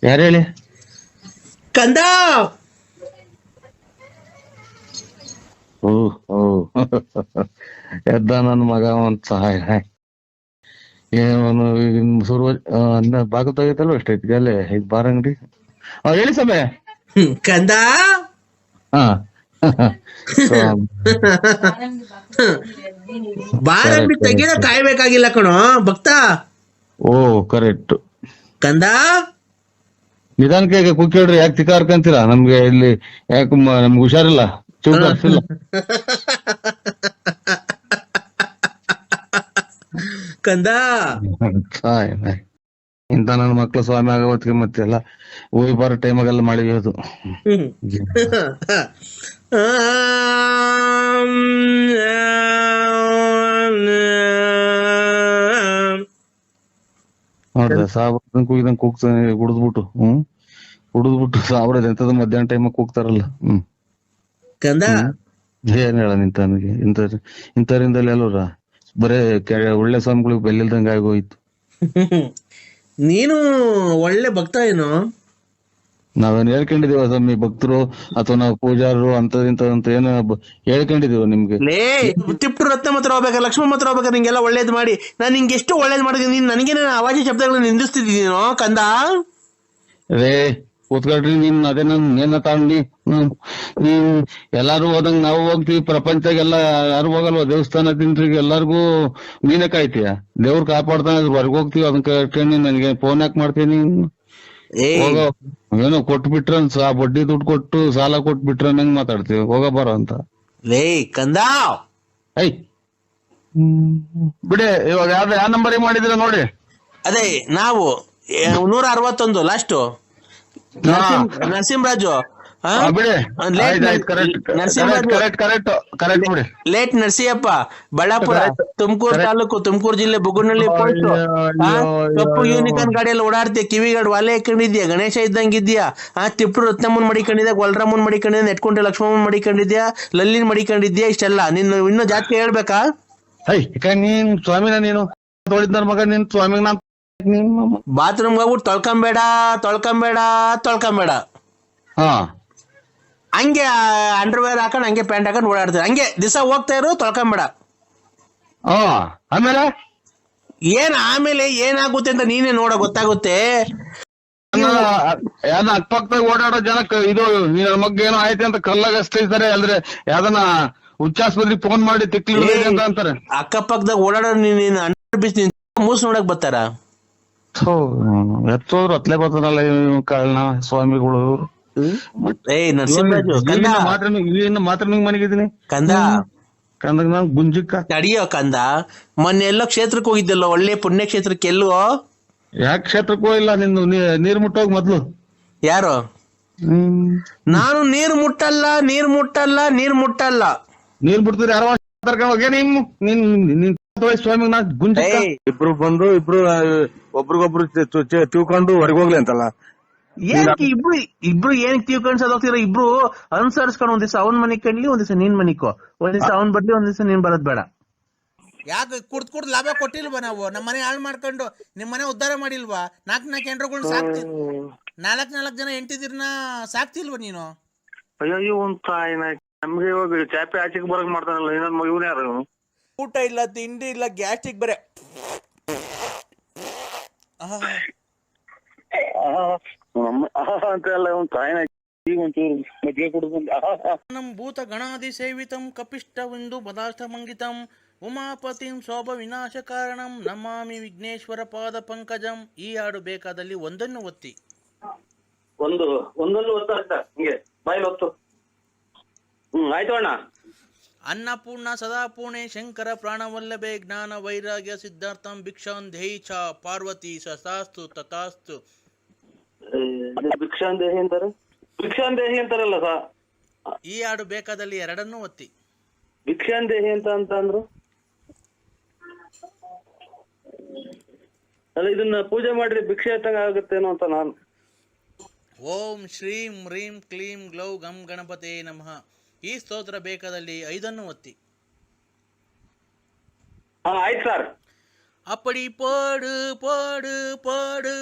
ಯಾರು ಹೇಳಿ? ಕಂದ ಓ ಓ ಎದ್ದ ನನ್ನ ಮಗ ಒಂದ್ ಸಹಾಯ ಏನು ಸುರ್ವ ಬಾಗಿಲು ತೆಗಿತಲ್ವ ಎಷ್ಟೈತಿ ಅಲ್ಲೇ ಇದು ಬಾರ್ ಅಂಗಡಿ. ಹೇಳಿ ಸಮಯ. ಕಂದ ಹಾ ಬಾರಂಬಿ ತೆಗಿರೋ ಕಾಯ್ಬೇಕಾಗಿಲ್ಲ ಕಣೋ ಭಕ್ತ. ಓ ಕರೆಕ್ಟ್. ಕಂದ ನಿಧಾನಕ್ಕೆ ಕುಕ್ಕೇಳ್ರಿ, ಯಾಕೆ ತಿಕ್ಕಾರ್ಕಂತೀರಾ? ನಮ್ಗೆ ಇಲ್ಲಿ ಯಾಕೆ ನಮ್ಗೆ ಹುಷಾರಿಲ್ಲ, ಚೂಕರ್ಸಿಲ್ಲ. ಕಂದ ಇಂತ ನನ್ನ ಮಕ್ಳು ಸ್ವಾಮಿ ಆಗವತ್ತಿಗೆ ಮತ್ತೆಲ್ಲ ಹೋಗಿ ಬರೋ ಟೈಮಾಗೆಲ್ಲ ಮಾಡಿರೋದು. ನೋಡ್ದೆ ಸಾಬ್ರ ಕೂಗಿದಂಗ್ ಕೂಗ್ತಾನೆ, ಕುಡಿದ್ಬಿಟ್ಟು ಕುಡಿದ್ಬಿಟ್ಟು ಸಾಬ್ರದ ಎಂತದ ಮಧ್ಯಾಹ್ನ ಟೈಮಾಗ ಕೂಗ್ತಾರಲ್ಲ. ಕಂದ ಏನ್ ಹೇಳ ನಿಂತನಿಗೆ ಇಂಥರಿಂದಲೇ ಅಲ್ವರ ಬರೇ ಒಳ್ಳೆ ಸ್ವಾಮಿಗಳಿಗೆ ಬೆಲ್ಲಿಲ್ದಂಗ ಆಗೋಯ್ತು. ನೀನು ಒಳ್ಳೆ ಭಕ್ತ ಏನು? ನಾವೇನ್ ಹೇಳ್ಕೊಂಡಿದೀವ ಸ್ವಾಮಿ ಭಕ್ತರು ಅಥವಾ ನಾವು ಪೂಜಾರರು ಅಂತ ಏನು ಹೇಳ್ಕೊಂಡಿದೀವ ನಿಮ್ಗೆ? ತಿಪ್ಟು ರತ್ನ ಮಾತ್ರ ಹೋಗ್ಬೇಕಾ, ಲಕ್ಷ್ಮಣ ಮಾತ್ರ ಹೋಗ್ಬೇಕಾ? ನಿಂಗೆಲ್ಲ ಒಳ್ಳೇದ್ ಮಾಡಿ ನಾನು ನಿಂಗೆ ಎಷ್ಟು ಒಳ್ಳೇದ್ ಮಾಡಿದೀನಿ. ನೀನ್ ನನಗೆ ಅವಾಜಿ ಶಬ್ದಗಳನ್ನ ನಿಂದಿಸ್ತಿದ್ದೀನೋ ಕಂದ? ರೇ ಕೂತ್ಕೊಳ್ರಿ, ನೀನ್ ಅದೇ ಏನ ತಾಂಡಿ ನೀನ್ ಎಲ್ಲಾರು ಹೋದಂಗ ನಾವು ಹೋಗ್ತೀವಿ. ಪ್ರಪಂಚಗೆಲ್ಲ ಯಾರು ಹೋಗಲ್ವ ದೇವಸ್ಥಾನ ತಿಂಟ್ರಿಗೆ ಎಲ್ಲಾರ್ಗು ನೀನೇ ಕಾಯ್ತೀಯ. ದೇವ್ರು ಕಾಪಾಡ್ತಾನೆ, ಹೊರಗೆ ಹೋಗ್ತೀವಿ. ಅದನ್ನ ಕಟ್ಕೊಂಡು ನನಗೆ ಫೋನ್ ಯಾಕೆ ಮಾಡ್ತೀನಿ? ಹೋಗೋ ಏನೋ ಕೊಟ್ಬಿಟ್ರ ಬಡ್ಡಿ ದುಡ್ಡು ಕೊಟ್ಟು ಸಾಲ ಕೊಟ್ಬಿಟ್ರ ಹೆಂಗ್ ಮಾತಾಡ್ತೀವಿ? ಹೋಗ ಬರೋ ಅಂತ ಲೇ ಕಂದ. ಐ ಬಿಡಿ, ಇವಾಗ ಯಾವ ನಂಬರ್ ಮಾಡಿದಿರ ನೋಡಿ. ಅದೇ ನಾವು 161 ಲಾಸ್ಟ್ ನರಸಿಂಹರಾಜು. ಲೇಟ್ ನರಸಿಯಪ್ಪ, ಬಳ್ಳಾಪುರ, ತುಮಕೂರು ತಾಲೂಕು, ತುಮಕೂರು ಜಿಲ್ಲೆ, ಬುಗುನಹಳ್ಳಿ ಪೋಸ್ಟ್. ಕಪ್ಪು ಯೂನಿಕಾರ್ನ್ ಗಾಡಿಯಲ್ಲಿ ಓಡಾಡ್ತೀಯ, ಕಿವಿಗಾಡ್ ವಾಲೆ ಹಾಕೊಂಡಿದ್ಯಾ, ಗಣೇಶ ಇದ್ದಂಗಿದ್ಯಾ. ತಿಪ್ಪು ರತ್ನಮ್ಮನ್ ಮಡಿಕೊಂಡಿದ್ಯಾ, ಗೊಲ್ರಮ್ಮನ್ ಮಡಿಕೊಂಡಿದ್ಯಾ, ನೆಟ್ಕೊಂಡೆ ಲಕ್ಷ್ಮಮ್ಮನ್ ಮಡಿಕೊಂಡಿದ್ಯಾ, ಲಲ್ಲಿನ್ ಮಡಿಕೊಂಡಿದ್ಯಾ. ಇಷ್ಟೆಲ್ಲ ನೀನು ಇನ್ನೂ ಜಾಸ್ತಿ ಹೇಳ್ಬೇಕಾ? ನೀನ್ ಸ್ವಾಮಿನ ನೀನು ತೊಳಿದ್ ಮಗ, ನೀನ್ ಸ್ವಾಮಿಗ್ ನಾನ್ ಬಾತ್ರೂಮ್ ಹೋಗ್ಬಿಟ್ಟು ತೊಳ್ಕೊಂಬೇಡ. ಹಂಗೆ ಅಂಡರ್ವೇರ್ ಹಾಕೊಂಡ್ ಹಂಗೆ ಪ್ಯಾಂಟ್ ಹಾಕೊಂಡ್ ಓಡಾಡ್ತಾರೆ. ಹಂಗೆ ದಿವಸ ಹೋಗ್ತಾ ಇರು, ತೊಳ್ಕೊಂಬೇಡ. ಆಮೇಲೆ ಆಮೇಲೆ ಏನಾಗುತ್ತೆ ಅಂತ ನೀನೇ ನೋಡ, ಗೊತ್ತಾಗುತ್ತೆ. ಅಕ್ಕಪಕ್ಕದಾಗ ಓಡಾಡೋ ಜನಕ್ಕೆ ಇದು ನಿನ್ನ ಮಗ್ಗೆ ಏನೋ ಆಯ್ತು ಅಂತ ಕಲ್ಲಾಗ ಅಷ್ಟೇ ಅಂದ್ರೆ ಯಾವ್ದನ್ನ ಹುಚ್ಚಾಸ್ಪತ್ರೆಗೆ ಫೋನ್ ಮಾಡಿ ತಿಕ್ಲಿ ಅಂತ ಅಂತಾರೆ. ಅಕ್ಕಪಕ್ಕದಾಗ ಓಡಾಡೋ ನೀನ್ ಅಂಡರ್ ಬೀಚ್ ಮೂಸ್ ನೋಡಕ್ ಬರ್ತಾರ. ಎತ್ತೋದ್ರು ಅತ್ಲೇ ಬರ್ತಾರಲ್ಲ ಕಾಳನ ಸ್ವಾಮಿಗಳು. ನರಸಿಂಹರಾಜು ಮಾತ್ರ ಮನೆಗಿದ್ದೀನಿ ಕಂದ. ಕಂದಾಗ ನಾನ್ ಗುಂಜಕ್ಕ ತಡಿಯೋ ಕಂದ. ಮೊನ್ನೆ ಎಲ್ಲೋ ಕ್ಷೇತ್ರಕ್ಕೆ ಹೋಗಿದ್ದಲ್ಲ, ಒಳ್ಳೆ ಪುಣ್ಯ ಕ್ಷೇತ್ರಕ್ಕೆ. ಎಲ್ಲೋ ಯಾಕೆ ಕ್ಷೇತ್ರಕ್ಕೂ ಇಲ್ಲ, ನಿಂದು ನೀರ್ ಮುಟ್ಟೋಗ್ ಮೊದ್ಲು. ಯಾರು? ನಾನು ನೀರ್ ಮುಟ್ಟಲ್ಲ. ನೀರ್ ಬಿಡ್ತೀರಿ ಯಾರೋ ಸ್ವಾಮಿ ನಾ ಗುಂಜ. ಇಬ್ರು ಬಂದು ಒಬ್ರಿಗೊಬ್ರು ತಿಳ್ಕೊಂಡು ಹೊರಗೆ ಹೋಗ್ಲಿ ಅಂತಲ್ಲ. ಇಬ್ರು ಏನಕ್ಕೆ ತಿಳ್ಕೊಂಡ್ ಹೋಗ್ತೀರ? ಇಬ್ರು ಅನುಸರಿಸ್ಕೊಂಡು ಒಂದ್ ದಿವಸ ಅವನ್ ಮನಿಗ್ ಕಂಡ್ಲಿ, ಒಂದ್ ದಿವಸ ನೀನ್ ಮನಿಕೋ. ಒಂದ್ ದಿವಸ ಅವ್ನ್ ಬರ್ಲಿ, ಒಂದ್ ದಿವಸ ನೀನ್ ಬರೋದ್ ಬೇಡ. ಯಾಕೆ ಕುಡ್ದು ಲಾಭ ಕೊಟ್ಟಿಲ್ವಾ ನಾವು? ನಮ್ಮ ಮನೆ ಹಾಳು ಮಾಡ್ಕೊಂಡು ನಿಮ್ ಮನೆ ಉದ್ಧಾರ ಮಾಡಿಲ್ವಾ? 4 ಹೆಂಡ್ರುಗಳನ್ನ ಸಾಕ್ತಿ, 4 ಜನ ಹೆಂಡತಿದಿರ್ನ ಸಾಕ್ತಿಲ್ವಾ ನೀನು? ಅಯ್ಯೋ ನಮ್ಗೆ ಇವಾಗ ಚಾಪೆ ಆಚೆಗೆ ಬರಕ್ ಮಾಡ್ತಾನಲ್ಲ, ಇನ್ನೊಂದ್ ಮಗ ಯಾರು? ಊಟ ಇಲ್ಲ, ತಿಂಡಿ ಇಲ್ಲ, ಗ್ಯಾಸ್ಟ್ರಿಕ್ ಬರೆ. ನಮ್ ಭೂತ ಗಣಾದಿ ಸೇವಿತಂ ಕಪಿಷ್ಟವಿಂದು ಪದಾರ್ಥ ಮಂಗಿತಂ ಉಮಾಪತಿಂ ಶೋಭ ವಿನಾಶ ಕಾರಣಂ ನಮಾಮಿ ವಿಘ್ನೇಶ್ವರ ಪಾದ ಪಂಕಜಂ. ಈ ಹಾಡು ಬೇಕಾದಲ್ಲಿ ಒಂದನ್ನು ಒತ್ತಿ. ಒಂದನ್ನು ಒತ್ತ ಹಿಂಗೆ ಬಾಯಿಲ್ ಒತ್ತು. ಆಯ್ತು ಅಣ್ಣ. ಅನ್ನಪೂರ್ಣ ಸದಾಪೂರ್ಣೆ ಶಂಕರ ಪ್ರಾಣವಲ್ಲಭೆ ಜ್ಞಾನ ವೈರಾಗ್ಯ ಸಿದ್ಧಾರ್ಥಂ ಭಿಕ್ಷಾಂ ದೇಹಿ ಚ ಪಾರ್ವತಿ ಸತಾಸ್ತು ತಥಾಸ್ತು. ಭಿಕ್ಷಾಂದೇಹಿ ಅಂತಾರಲ್ಲ ಸಾ. ಈ ಹಾಡು ಬೇಕಾದಲ್ಲಿ ಎರಡನ್ನೂ ಒತ್ತಿ. ಭಿಕ್ಷಾನ್ ದೇಹಿ ಅಂತ ಅಂದ್ರು. ಅಲ್ಲ ಇದನ್ನ ಪೂಜೆ ಮಾಡ್ರಿ ಭಿಕ್ಷೆ ಎತ್ತಂಗ ಆಗುತ್ತೇನೋ ಅಂತ ನಾನು. ಓಂ ಶ್ರೀಂ ಹ್ರೀಂ ಕ್ಲೀಂ ಗ್ಲೌ ಗಂ ಗಣಪತೇ ನಮಃ. ಈ ಸ್ತೋತ್ರ ಬೇಕಾದಲ್ಲಿ 5 ಒತ್ತಿ. ಹಾ ಆಯ್ತು ಸರ್. அப்படி பாடு பாடு பாಡು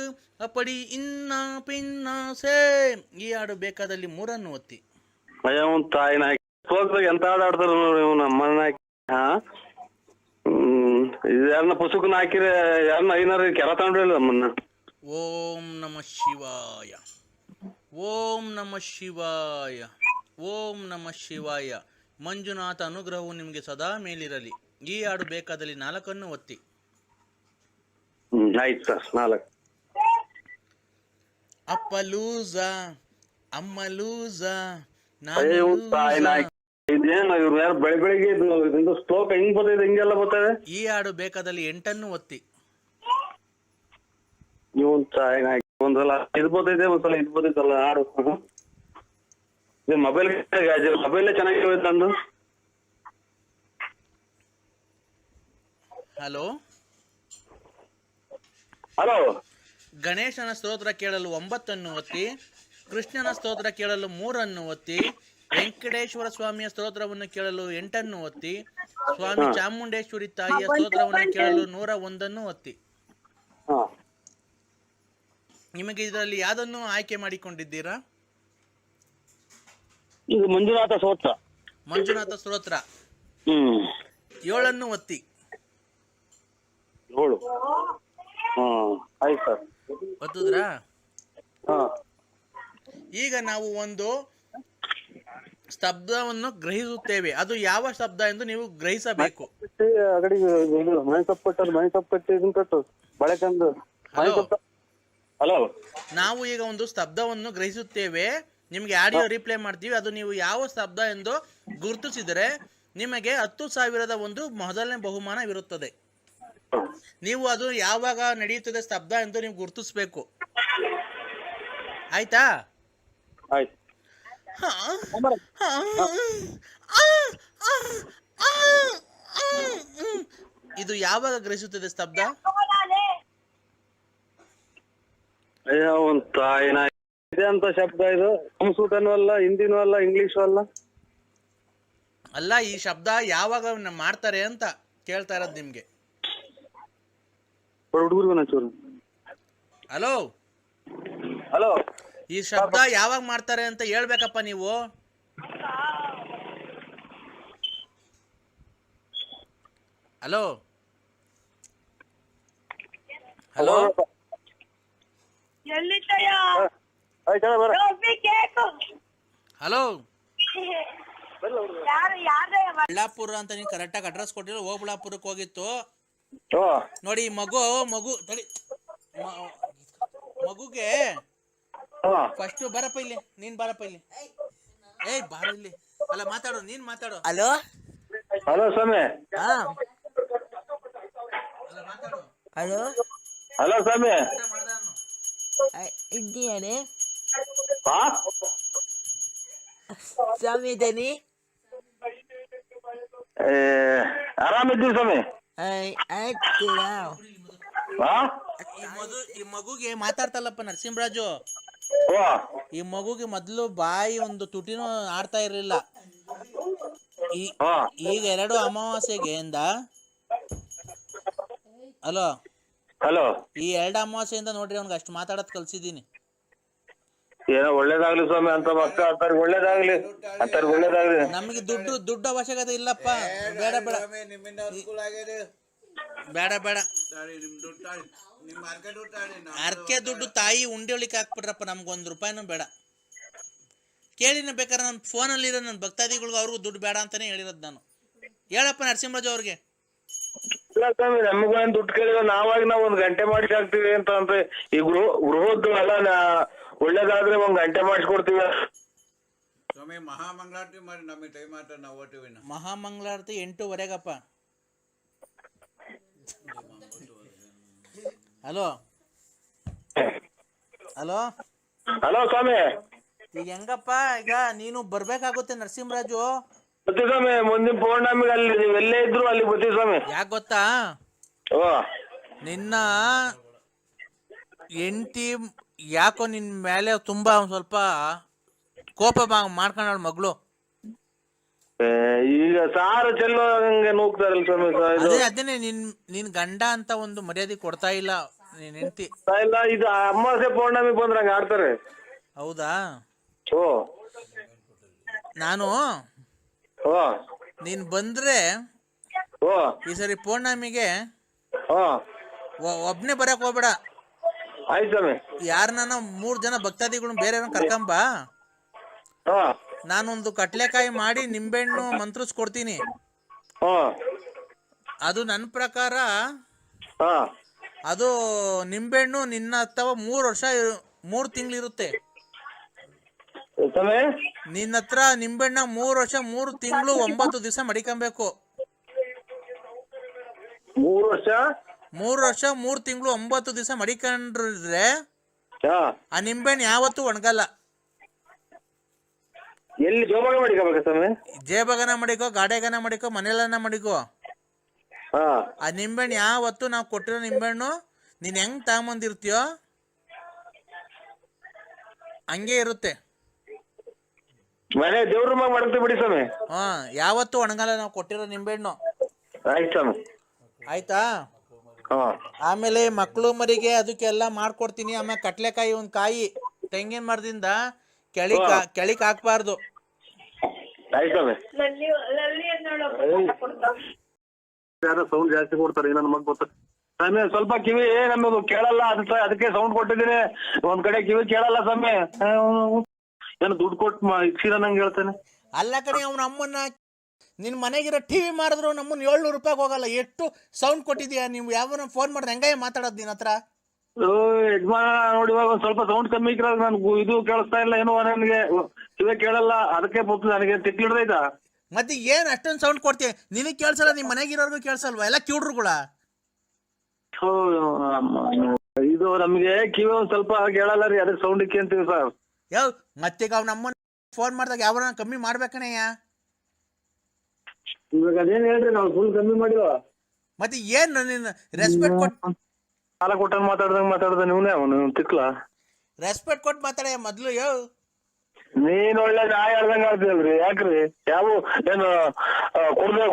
ಅಪ್ಪಡಿ ಇನ್ನ ಪಿನ್ನ ಸೇ. ಈ ಹಾಡು ಬೇಕಾದಲ್ಲಿ 3 ಒತ್ತಿ. ಅಯ್ಯ ಅವ್ನ್ ತಾಯಿನ ಹೋಗ್ದಾಗ ಎಂತ ಆಡ್ತಾರ ನಮ್ಮನ್ನ. ಹಾ ಯಾರನ್ನ ಪುಸ್ತಕನ ಹಾಕಿರ ಯಾರನ್ನ ಐನಾರ ಕೆಲ ತಗೊಂಡ್ರಲ್ಲ ನಮ್ಮನ್ನ. ಓಂ ನಮಃ ಶಿವಾಯ, ಓಂ ನಮಃ ಶಿವಾಯ, ಓಂ ನಮಃ ಶಿವಾಯ. ಮಂಜುನಾಥ ಅನುಗ್ರಹವು ನಿಮಗೆ ಸದಾ ಮೇಲಿರಲಿ. ಈ ಹಾಡು ಬೇಕಾದಲ್ಲಿ 4 ಒತ್ತಿ. ಆಯ್ತು ಸರ್ 4. ಅಪ್ಪ ಲೂಸ ಅಮ್ಮ ಲೂಸ ಅಯ್ಯೋ ತಾಯಿನ ಇದೇನು ಇವ್ರು ಯಾರು ಬೆಳಿಗ್ಗೆ ಇದು ಶ್ಲೋಕ ಹಿಂಗ್ ಬರ್ತದೆ ಹಿಂಗೆಲ್ಲ ಬರ್ತದೆ. ಈ ಹಾಡು ಬೇಕಾದಲ್ಲಿ 8 ಒತ್ತಿ. ಇವನ್ ತಾಯಿನ ಒಂದ್ಸಲ ಇದು ಬರ್ತೈತೆ ಒಂದ್ಸಲ ಇದು ಬರ್ತೈತಲ್ಲ ಹಾಡು. ಮೊಬೈಲ್ ಚೆನ್ನಾಗಿರುತ್ತೆ ನಂದು. Hello hello. ಗಣೇಶನ ಸ್ತೋತ್ರ ಕೇಳಲು 9 ಒತ್ತಿ. ಕೃಷ್ಣನ ಸ್ತೋತ್ರ ಕೇಳಲು 3 ಒತ್ತಿ. ವೆಂಕಟೇಶ್ವರ ಸ್ವಾಮಿಯ ಸ್ತೋತ್ರವನ್ನು ಕೇಳಲು 8 ಒತ್ತಿ. ಸ್ವಾಮಿ ಚಾಮುಂಡೇಶ್ವರಿ ತಾಯಿಯ ಸ್ತೋತ್ರವನ್ನು ಕೇಳಲು 101 ಒತ್ತಿ. ನಿಮಗೆ ಇದರಲ್ಲಿ ಯಾವುದನ್ನು ಆಯ್ಕೆ ಮಾಡಿಕೊಂಡಿದ್ದೀರಾ? ಇದು ಮಂಜುನಾಥ ಸ್ತೋತ್ರ. ಮಂಜುನಾಥ ಸ್ತೋತ್ರ 7 ಒತ್ತಿ. 7. ಆಯ್ತು ಸರ್. ಒತ್ತುದ್ರಾ? ಈಗ ನಾವು ಒಂದು ಸ್ತಬ್ಧವನ್ನು ಗ್ರಹಿಸುತ್ತೇವೆ. ಅದು ಯಾವ ಶಬ್ದ ಎಂದು ನೀವು ಗ್ರಹಿಸಬೇಕು. ಹಲೋ. ನಾವು ಈಗ ಒಂದು ಸ್ತಬ್ಧವನ್ನು ಗ್ರಹಿಸುತ್ತೇವೆ. ನಿಮಗೆ ಆಡಿಯೋ ರಿಪ್ಲೈ ಮಾಡ್ತೀವಿ. ಅದು ನೀವು ಯಾವ ಶಬ್ದ ಎಂದು ಗುರುತಿಸಿದರೆ ನಿಮಗೆ 10,000ದ ಒಂದು ಮೊದಲನೇ ಬಹುಮಾನವಿರುತ್ತದೆ. ನೀವು ಅದು ಯಾವಾಗ ನಡೆಯುತ್ತದೆ ಸ್ತಬ್ಧ ಎಂದು ನೀವು ಗುರುತಿಸಬೇಕು. ಆಯ್ತಾ? ಆಯ್ತು. ಇದು ಯಾವಾಗ ಗ್ರಹಿಸುತ್ತದೆ ಸ್ತಬ್ಧ? ಅಯ್ಯೋ ಒಂದ್ ತಾಯಿನ ಇದೆ ಅಂತ ಶಬ್ದ ಇದು. ಸಂಸ್ಕೃತನೂ ಅಲ್ಲ, ಹಿಂದಿನೂ ಅಲ್ಲ, ಇಂಗ್ಲಿಷು ಅಲ್ಲ. ಅಲ್ಲ, ಈ ಶಬ್ದ ಯಾವಾಗ ಮಾಡ್ತಾರೆ ಅಂತ ಕೇಳ್ತಾ ಇರೋದು ನಿಮ್ಗೆ. Hello hello. ಈ ಶಬ್ದ ಯಾವಾಗ ಮಾಡ್ತಾರೆ ಅಂತ ಹೇಳ್ಬೇಕಪ್ಪ ನೀವು. Hello hello. ಹಲೋ ಬಳ್ಳಾಪುರ ಅಂತ ನೀನು ಕರೆಕ್ಟಾಗಿ ಅಡ್ರೆಸ್ ಕೊಟ್ಟಿರೋ. ಓಬಳ್ಳಾಪುರಕ್ಕೆ ಹೋಗಿತ್ತು ನೋಡಿ. ಮಗು ತಡಿ. ಮಗುಗೆ ಫಸ್ಟ್ ಬರಪ್ಪ ಇಲ್ಲಿ. ನೀನ್ ಬರಪ್ಪ ಇಲ್ಲಿ. ಏಯ್ ಬಾರ ಇಲ್ಲಿ. ಅಲ್ಲ ಮಾತಾಡು, ನೀನ್ ಮಾತಾಡು. ಹಲೋ ಹಲೋ ಸ್ವಾಮಿ. ಅಲ್ಲ ಮಾತಾಡು. ಹಲೋ ಹಲೋ ಸ್ವಾಮಿ. ಇದ್ದೀಯಾನೆ ಹಾ ಸ್ವಾಮಿ ಇದ್ದೇನೆ. ಆರಾಮಿದ್ದೀವಿ ಸ್ವಾಮಿ. ಆಯ್ತು. ಈ ಮಗುಗೆ ಮಾತಾಡ್ತಲ್ಲಪ್ಪ ನರಸಿಂಹರಾಜು. ಈ ಮಗುಗೆ ಮೊದ್ಲು ಬಾಯಿ ಒಂದು ತುಟಿನೂ ಆಡ್ತಾ ಇರ್ಲಿಲ್ಲ. ಈಗ 2 ಅಮಾವಾಸ್ಯೆಗೆ ಹಲೋ ಹಲೋ. ಈ 2 ಅಮಾವಾಸ್ಯೆಯಿಂದ ನೋಡ್ರಿ ಅವ್ನಿಗೆ ಅಷ್ಟು ಮಾತಾಡೋದ್ ಕಲ್ಸಿದೀನಿ. ಏನೋ ಒಳ್ಳೇದಾಗ್ಲಿ ಸ್ವಾಮಿ ಅಂತ ಮಕ್ಕಳು ಅಂತಾರೆ. ಒಳ್ಳೇದಾಗ್ಲಿ ಅಂತಾರೆ. ಒಳ್ಳೇದಾಗ್ಲಿ. ನಮಗೆ ದುಡ್ಡು ಅವಶ್ಯಕತೆ ಇಲ್ಲಪ್ಪ. ಬೇಡ ಬೇಡ ಬೇಡ ಬೇಡ. ಅರ್ಕೆ ದುಡ್ಡು ತಾಯಿ ಉಂಡೆ ಒಳಿಕೆ ಹಾಕ್ಬಿಟ್ರಪ್ಪ. ನಮ್ಗೆ ₹1 ಬೇಡ. ಕೇಳಿನ ಬೇಕಾದ್ರೆ ನನ್ನ ಫೋನಲ್ಲಿ ಇರೋ ನನ್ನ ಭಕ್ತಾದಿಗಳ್ಗೂ ಅವ್ರಿಗೂ ದುಡ್ಡು ಬೇಡ ಅಂತಾನೆ ಹೇಳಿರೋದು ನಾನು. ಹೇಳಪ್ಪ ನರಸಿಂಹರಾಜು ಅವ್ರಿಗೆ. ನಮಗೇನು ದುಡ್ಡು ಕೇಳಿದ್ರೆ ನಾವಾಗಿ ನಾವು 1 ಗಂಟೆ ಮಾಡಿಸಿ ಹಾಕ್ತಿವಿ ಅಂತ. ಅಂದ್ರೆ ಈ ಗೃಹದ್ದು ಎಲ್ಲ ಒಳ್ಳೇದಾದ್ರೆ 1 ಗಂಟೆ ಮಾಡಿಸ್ಕೊಡ್ತೀವಿ ಸ್ವಾಮಿ. ಮಹಾಮಂಗಳಾರತಿ ಮಾಡಿ ನಮಗೆ ಟೈಮ್ ಆಟ ನಾವು ಓಟಿವಿ. ಮಹಾಮಂಗಳಾರತಿ 8:15. ಹಲೋ ಹಲೋ ಹಲೋ ಸ್ವಾಮಿ. ಈಗ ಹೆಂಗಪ್ಪ, ಈಗ ನೀನು ಬರ್ಬೇಕಾಗುತ್ತೆ ನರಸಿಂಹರಾಜು. ಬರ್ತೀವಿ ಸ್ವಾಮಿ, ಮುಂದಿನ ಪೌರ್ಣಮಿಗೆ ಅಲ್ಲಿ ನೀವು ಎಲ್ಲೇ ಇದ್ರು ಅಲ್ಲಿ ಬರ್ತೀವಿ ಸ್ವಾಮಿ. ಯಾಕೆ ಗೊತ್ತಾ, ಓ ನಿನ್ನ ಹೆಂಡತಿ ಯಾಕೋ ನಿನ್ ಮೇಲೆ ತುಂಬಾ ಒಂದ್ ಸ್ವಲ್ಪ ಕೋಪ ಮಾಡ್ಕೊಂಡಾಳ ಮಗಳು. ಈಗ ಸಾರು ಚೆಲ್ಲೋ ಹಂಗೆ ನೂಗ್ತಾರಲ್ಲ ಸ್ವಾಮಿ. ಅದೇನೆ ನಿನ್ ಗಂಡ ಅಂತ ಒಂದು ಮರ್ಯಾದೆ ಕೊಡ್ತಾ ಇಲ್ಲ ನಿನ್ ಹೆಂಡತಿ. ಇಲ್ಲ, ಇದು ಅಮಾವಾಸ್ಯೆ ಪೌರ್ಣಮಿ ಬಂದ್ರೆ ಹಂಗ ಆಡ್ತಾರೆ. ಹೌದಾ? ಓ ನಾನು ಓ ನೀನ್ ಬಂದ್ರೆ ಓ ಈ ಸರಿ ಪೌರ್ಣಮಿಗೆ ಓ ಒಬ್ನೇ ಬರಕ್ ಹೋಗ್ಬೇಡ. ಆಯ್ತು ಸ್ವಾಮಿ. ಯಾರನ್ನ 3 ಜನ ಭಕ್ತಾದಿಗಳು ಬೇರೆ ಕರ್ಕೊಂಬ. ಹಾ ನಾನೊಂದು ಕಟ್ಲೆಕಾಯಿ ಮಾಡಿ ನಿಂಬೆಹಣ್ಣು ಮಂತ್ರಿಸ್ಕೊಡ್ತೀನಿ. ಹಾ ಅದು ನನ್ನ ಪ್ರಕಾರ ಹಾ ಅದು ನಿಂಬೆಹಣ್ಣು ನಿನ್ನ ಹತ್ತವ 3 ತಿಂಗಳಿರುತ್ತೆ. ಸ್ವಾಮಿ ನಿನ್ನ ಹತ್ರ ನಿಂಬೆಹಣ್ಣ 3 ವರ್ಷ 3 ತಿಂಗಳು 9 ದಿವಸ ಮಡಿಕೊಬೇಕು. 3 ವರ್ಷ 3 ತಿಂಗಳು 9 ದಿವಸ ಮಡಿಕೊಂಡ್ರೆ ಹಾ ಆ ನಿಂಬೆಹಣ್ಣು ಯಾವತ್ತೂ ಒಣಗಲ್ಲ. ಎಲ್ಲಿ ಜೋಬಾಗ ಮಾಡಿಕೋಬೇಕ ಸ್ವಾಮಿ? ಜೇಬಗನ ಮಡಿಕೋ, ಗಾಡೆಗನ ಮಡಿಕೋ, ಮನೆಯಲ್ಲನ ಮಡಿಕೋ. ಹಾ ಆ ನಿಂಬೆಹಣ್ಣು ಯಾವತ್ತು ನಾವು ಕೊಟ್ಟಿರೋ ನಿಂಬೆಹಣ್ಣು ನೀನ್ ಹೆಂಗ್ ತಗೊಂಬಂದಿರ್ತೀಯೋ ಹಂಗೆ ಇರುತ್ತೆ. ಮನೆ ದೇವ್ರ ಮಾಡ್ತೀವಿ ಬಿಡಿ ಸ್ವಾಮಿ. ಯಾವತ್ತು ಒಣಗಲ್ಲ ನಾವು ಕೊಟ್ಟಿರೋ ನಿಂಬೆಹಣ್ಣು. ಆಯ್ತು ಸ್ವಾಮಿ. ಆಯ್ತಾ? ಹಾ ಆಮೇಲೆ ಮಕ್ಕಳು ಮರಿಗೆ ಅದಕ್ಕೆಲ್ಲ ಮಾಡ್ಕೊಡ್ತೀನಿ. ಆಮೇಲೆ ಕಟ್ಲೆಕಾಯಿ ಒಂದ್ ಕಾಯಿ ತೆಂಗಿನ ಮರದಿಂದ ಕೆಳಿಕ್ ಹಾಕ್ಬಾರ್ದು. ಆಯ್ತು ಸ್ವಾಮಿ. ಯಾರೋ ಸೌಂಡ್ ಜಾಸ್ತಿ ಕೊಡ್ತಾರೆ, ನನ್ನ ಮಗ ಗೊತ್ತ ಸ್ವಾಮಿ. ಸ್ವಲ್ಪ ಕಿವಿ ನಮ್ಮದು ಕೇಳಲ್ಲ, ಅದಕ್ಕೆ ಸೌಂಡ್ ಕೊಟ್ಟಿದ್ದೀನಿ. ಒಂದ್ ಕಡೆ ಕಿವಿ ಕೇಳಲ್ಲ ಸ್ವಾಮಿ. ಏನು ದುಡ್ಡು ಕೊಟ್ಟು ಇಕ್ಸಿರ ನಂಗೆ ಹೇಳ್ತಾನೆ. ಅಲ್ಲ ಕಡೆ ಅವ್ನ ಅಮ್ಮನ್ನ ನಿನ್ ಮನೆಗಿರೋ ಟಿವಿ ಮಾರಿದ್ರು ನಮ್ಮನ್ನ 700 ರೂಪಾಯಿಗೆ ಹೋಗಲ್ಲ. ಎಷ್ಟು ಸೌಂಡ್ ಕೊಟ್ಟಿದ್ಯಾ ನೀವು? ಯಾವನ ಫೋನ್ ಮಾಡಿದ್ರೆ ಹೆಂಗಾಯ ಮಾತಾಡೋದು ನಿನ್ನ ಹತ್ರ? ಯಜಮಾನ ನೋಡಿ, ಇವಾಗ ಒಂದ್ ಸ್ವಲ್ಪ ಸೌಂಡ್ ಕಮ್ಮಿ ಇಕ್ರ ನನ್ಗೆ ಇದು ಕೇಳಿಸ್ತಾ ಇಲ್ಲ ಏನೋ, ನನಗೆ ಕಿವಿ ಕೇಳಲ್ಲ. ಅದಕ್ಕೆ ನನಗೆ ತಿಕ್ಲಿಡ್ದೈತಾ? ಮತ್ತೆ ಏನ್ ಅಷ್ಟೊಂದು ಸೌಂಡ್ ಕೊಡ್ತೀಯ? ನಿನಗೆ ಕೇಳಿಸಲ್ಲ, ನಿಮ್ ಮನೆಗಿರೋರ್ಗು ಕೇಳಿಸಲ್ವಾ? ಎಲ್ಲ ಕಿವ್ಡ್ರುಗಳ. ಇದು ನಮ್ಗೆ ಕಿವಿ ಒಂದ್ ಸ್ವಲ್ಪ ಕೇಳಲ್ಲ ರೀ, ಅದಕ್ಕೆ ಸೌಂಡ್ ಇಕ್ಕಿ ಅಂತೀವಿ ಸರ್. ಮತ್ತೀಗ ಅವ್ನ ಅಮ್ಮನ ಫೋನ್ ಮಾಡಿದಾಗ ಯಾವನ ಕಮ್ಮಿ ಮಾಡ್ಬೇಕಣಯ್ಯ. ಇವಾಗ ಅದೇನ್ ಹೇಳ್ರಿ, ನಾವು ಫುಲ್ ಕಮ್ಮಿ ಮಾಡಿವ. ಮತ್ತೆ ಏನ್ ನೀನು ರೆಸ್ಪೆಕ್ಟ್ ಕೊಟ್ಟು ಸಾಲ ಕೊಟ್ಟ ಮಾತಾಡ್ದ ನೀವನೇ ಅವನು ತಿಕ್ಲ. ರೆಸ್ಪೆಕ್ಟ್ ಕೊಟ್ಟು ಮಾತಾಡ ಮೊದ್ಲು. ನೀನ್ ಒಳ್ಳೆ ನಾಯಿ ಹೇಳ್ದಂಗ ಆಡ್ತೀಯಲ್ರಿ, ಯಾಕ್ರಿ? ಯಾವ ಏನು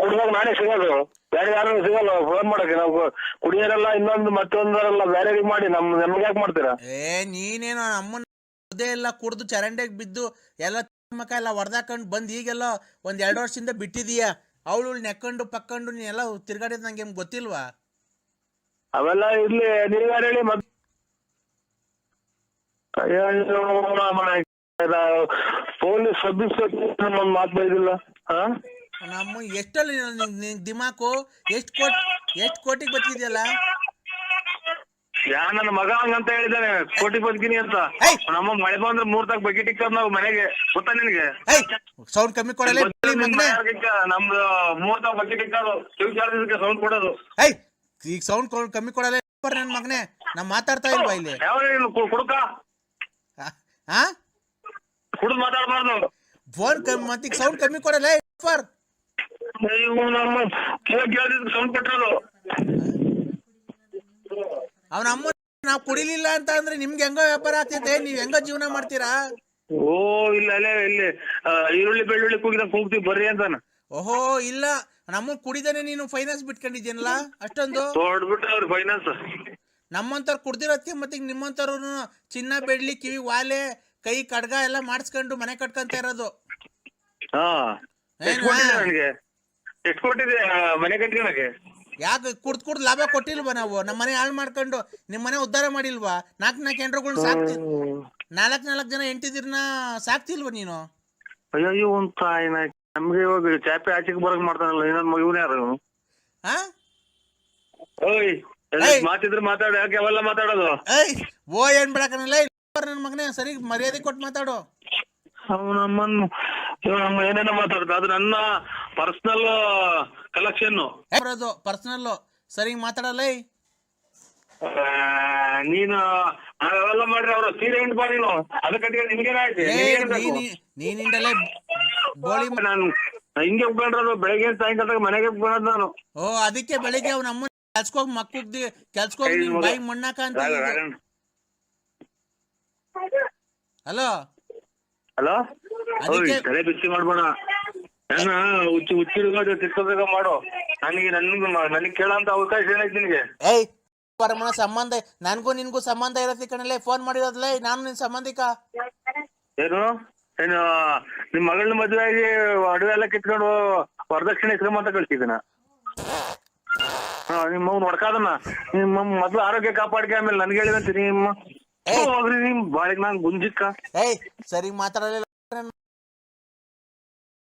ಕುಡ್ದಾಗ ನಾನೇ ಸಿಗೋದು, ಬೇರೆ ಯಾರು ಸಿಗಲ್ಲ ಫೋನ್ ಮಾಡಕ್ಕೆ. ನಾವು ಕುಡಿಯೋರೆಲ್ಲ ಇನ್ನೊಂದು ಮತ್ತೊಂದರೆಲ್ಲ ಬೇರೆ ಮಾಡಿ ನಮ್ಗೆ ಯಾಕೆ ಮಾಡ್ತೀರಾ? ನೀನೇನು ಅಮ್ಮನ ಎಲ್ಲ ಕುಡ್ದು ಚರಂಡೆಗೆ ಬಿದ್ದು ಎಲ್ಲ ಮಕ್ಕ ಎಲ್ಲ ಹೊಡೆದಾಕೊಂಡು ಬಂದು ಈಗೆಲ್ಲ ಒಂದ್ 2 ವರ್ಷದಿಂದ ಬಿಟ್ಟಿದೀಯ. ಅವಳು ನೆಕ್ಕೊಂಡು ಪಕ್ಕೊಂಡು ನೀನೆಲ್ಲ ತಿರ್ಗಾಡಿದ್ ನಂಗೆ ಗೊತ್ತಿಲ್ವಾ? ಅವೆಲ್ಲ ಇರ್ಲಿ, ನೀವ್ಯಾರು ಹೇಳಿ. ಪೊಲೀಸ್ ಸಬ್ ಇನ್ಸ್ಪೆಕ್ಟರ್ ಒಂದ್ ಮಾತು ಬೈದಿಲ್ಲ. ನಮ್ಮ ಎಷ್ಟಲ್ಲಿ ದಿಮಾಕು ಎಷ್ಟು ಕೋಟಿಗೆ ಬತ್ತಿದ್ಯಲ್ಲ. ನನ್ನ ಮಗ ಹಂಗಂತ ಹೇಳಿದ್ದಾನೆ, ಕೋಟಿ ಬದುಕಿನಿ ಅಂತ. ನಮ್ಮ ಮಳೆ ಬಂದ್ರೆ 3 ತಾಕ ಬಕೆಟ್ ಇಕ್ಕ ನಾವು ಮನೆಗೆ, ಗೊತ್ತಾ ನಿನ್ಗೆ? ಸೌಂಡ್ ಕಮ್ಮಿ ಕೊಡಲ್ಲ ನಮ್ದು 3 ತಾಕ ಬಕೆಟ್ ಇಕ್ಕೋದು, ಕಿವಿ ಕೇಳಿದಕ್ಕೆ ಸೌಂಡ್ ಕೊಡೋದು. ಈಗ ಸೌಂಡ್ ಕಮ್ಮಿ ಕೊಡಲ್ಲ ನನ್ ಮಗನೇ. ನಾ ಮಾತಾಡ್ತಾ ಇಲ್ವಾ ಇಲ್ಲಿ? ಯಾವ ಕುಡುಕ ಕುಡಿದು ಮಾತಾಡ್ಬಾರ್ದು. ಫೋನ್ ಮತ್ತೆ ಸೌಂಡ್ ಕಮ್ಮಿ ಕೊಡಲ್ಲ. ನಮ್ಮ ಕಿವಿ ಕೇಳಿದಕ್ಕೆ ಸೌಂಡ್ ಕೊಟ್ಟಿರೋದು. ಅವನ ಅಮ್ಮ ನಾವ್ ಕುಡಿಲಿಲ್ಲ ಅಂತ ಅಂದ್ರೆ ನಿಮ್ಗೆ ಹೆಂಗೋ ವ್ಯಾಪಾರ ಆಗ್ತೈತೆ, ನೀವ್ ಹೆಂಗೋ ಜೀವನ ಮಾಡ್ತೀರಾ? ಓ ಇಲ್ಲ ಅಲ್ಲೇ ಇಲ್ಲಿ ಈರುಳ್ಳಿ ಬೆಳ್ಳುಳ್ಳಿ ಕೂಗ್ತೀವಿ ಬರ್ರಿ ಅಂತಾನ. ಓಹೋ ಇಲ್ಲ, ನಮ್ಮ ಕುಡಿದೇನೆ ನೀನು ಫೈನಾನ್ಸ್ ಬಿಟ್ಕೊಂಡಿದ್ಯನಲ್ಲ ಅಷ್ಟೊಂದು. ಹೊಡ್ಬಿಟ್ಟು ಅವ್ರ ಫೈನಾನ್ಸ್ ನಮ್ಮಂತವ್ರು ಕುಡ್ದಿರೋದಕ್ಕೆ ಮತ್ತೆ ನಿಮ್ಮಂತವ್ರು ಚಿನ್ನ ಬೆಳ್ಳಿ ಕಿವಿ ವಾಲೆ ಕೈ ಕಡ್ಗ ಎಲ್ಲ ಮಾಡಿಸ್ಕೊಂಡು ಮನೆ ಕಟ್ಕೊಂತ ಇರೋದು. ನನಗೆ ಎಷ್ಟು ಕೊಟ್ಟಿದೆ ಮನೆ ಕಟ್ಕೊಳಕ್ಕೆ? ಯಾಕೆ ಕುಡ್ದು ಲಾಭ ಕೊಟ್ಟಿಲ್ವಾ ನಾವು? ನಮ್ಮ ಮನೆ ಹಾಳು ಮಾಡ್ಕೊಂಡು ನಿಮ್ ಮನೆ ಉದ್ಧಾರ ಮಾಡಿಲ್ವಾ? 4 ಹೆಂಡ್ರುಗಳನ್ನ ಸಾಕ್ತಿ, 4 ಜನ ಹೆಂಡ್ತಿದಿರ್ನ ಸಾಕ್ತಿಲ್ವಾ ನೀನು? ಅಯ್ಯೋ ಅಂತ ನಮ್ಗೆ ಇವಾಗ ಚಾಪೆ ಆಚೆಗೆ ಬರಕ್ ಮಾಡ್ತಾನಲ್ಲ ಇನ್ನೊಂದ್ ಮಗುನೇ ಯಾರು? ಓಯ್ ಮಾತಿದ್ರೆ ಮಾತಾಡ, ಯಾಕೆ ಅವೆಲ್ಲ ಮಾತಾಡೋದು? ಓ ಏನ್ ಬಿಡಕನಲ್ಲ ನನ್ ಮಗನೇ, ಸರಿ ಮರ್ಯಾದೆ ಕೊಟ್ಟು ಮಾತಾಡು. ನಮ್ಮ ಏನೇನೋ ಮಾತಾಡುದು, ಅದು ನನ್ನ ಪರ್ಸನಲ್ ಕಲೆಕ್ಷನ್. ಪರ್ಸನಲ್ ಸರಿ ಮಾತಾಡಲ್ಲ. ನೀನು ಅವೆಲ್ಲ ಮಾಡ್ರಿ ಅವ್ರ ಸೀರೆ ಹಿಂಡ್ ಬಾ ನೀನು ಅದ ಕಟ್ಟಿಗೆ ನಿನ್ಗೇನಾಯ್ತು ನೀನಿಂದಲೇ ಬೋಳಿ ನಾನು ಹಿಂಗೆ ಉಪ್ಕೊಂಡ್ರದು ಬೆಳಗ್ಗೆ ಸಾಯಂಕಾಲ ಮನೆಗೆ ಉಪ್ಕೊಳ್ಳೋದು ನಾನು. ಓ ಅದಕ್ಕೆ ಬೆಳಿಗ್ಗೆ ಅವ್ನ ಅಮ್ಮ ಕೆಲ್ಸಕೋಗಿ ಮಕ್ಕಳು ಕೆಲ್ಸಕೋಗಿ ಬಾಯಿ ಮಣ್ಣಾಕ ಅಂತ. ಹಲೋ ಹಲೋ ಅದಕ್ಕೆ ತಲೆ ಬಿಸಿ ಮಾಡ್ಬೇಡ. ನಾನು ಹುಚ್ಚಿಡ್ಕೊಂಡು ತಿರ್ಕೋಬೇಕ ಮಾಡು. ನನಗೆ ಕೇಳೋಂತ ಅವಕಾಶ ಏನೈತಿ ನಿನಗೆ? ಏಯ್ ಪರಮನ ಸಂಬಂಧ ನನ್ಗೂ ನಿನ್ಗೂ ಸಂಬಂಧ ಇರತ್ತೆ ಕಣಲೆ ಫೋನ್ ಮಾಡಿರೋದ್ಲೇ ನಾನು ನಿನ್ ಸಂಬಂಧಿಕ. ಏನು ನಿಮ್ ಮಗಳನ್ನ ಮದುವೆ ಆಗಿ ಅಡುಗೆ ಎಲ್ಲ ಕಿತ್ಕೊಂಡು ವರದಕ್ಷಿಣೆ ಇಸ್ಕೊಂಬಂತ ಕಳ್ಸಿದ್ದೀನ. ನಿಮ್ಮ ನೋಡ್ಕಾದನ್ನ ನಿಮ್ಮ ಮೊದ್ಲು ಆರೋಗ್ಯ ಕಾಪಾಡ್ಕೆ ಆಮೇಲೆ ನನ್ಗೆ ಹೇಳಿದಂತೆ ನಿಮ್ಮ ಹೋಗ್ರಿ ನಿಮ್ ಬಾಳಿಗೆ ನಾನ್ ಗುಂಜಿಕ್ಕ. ಏಯ್ ಸರಿ ಮಾತಾಡಲಿಲ್ಲ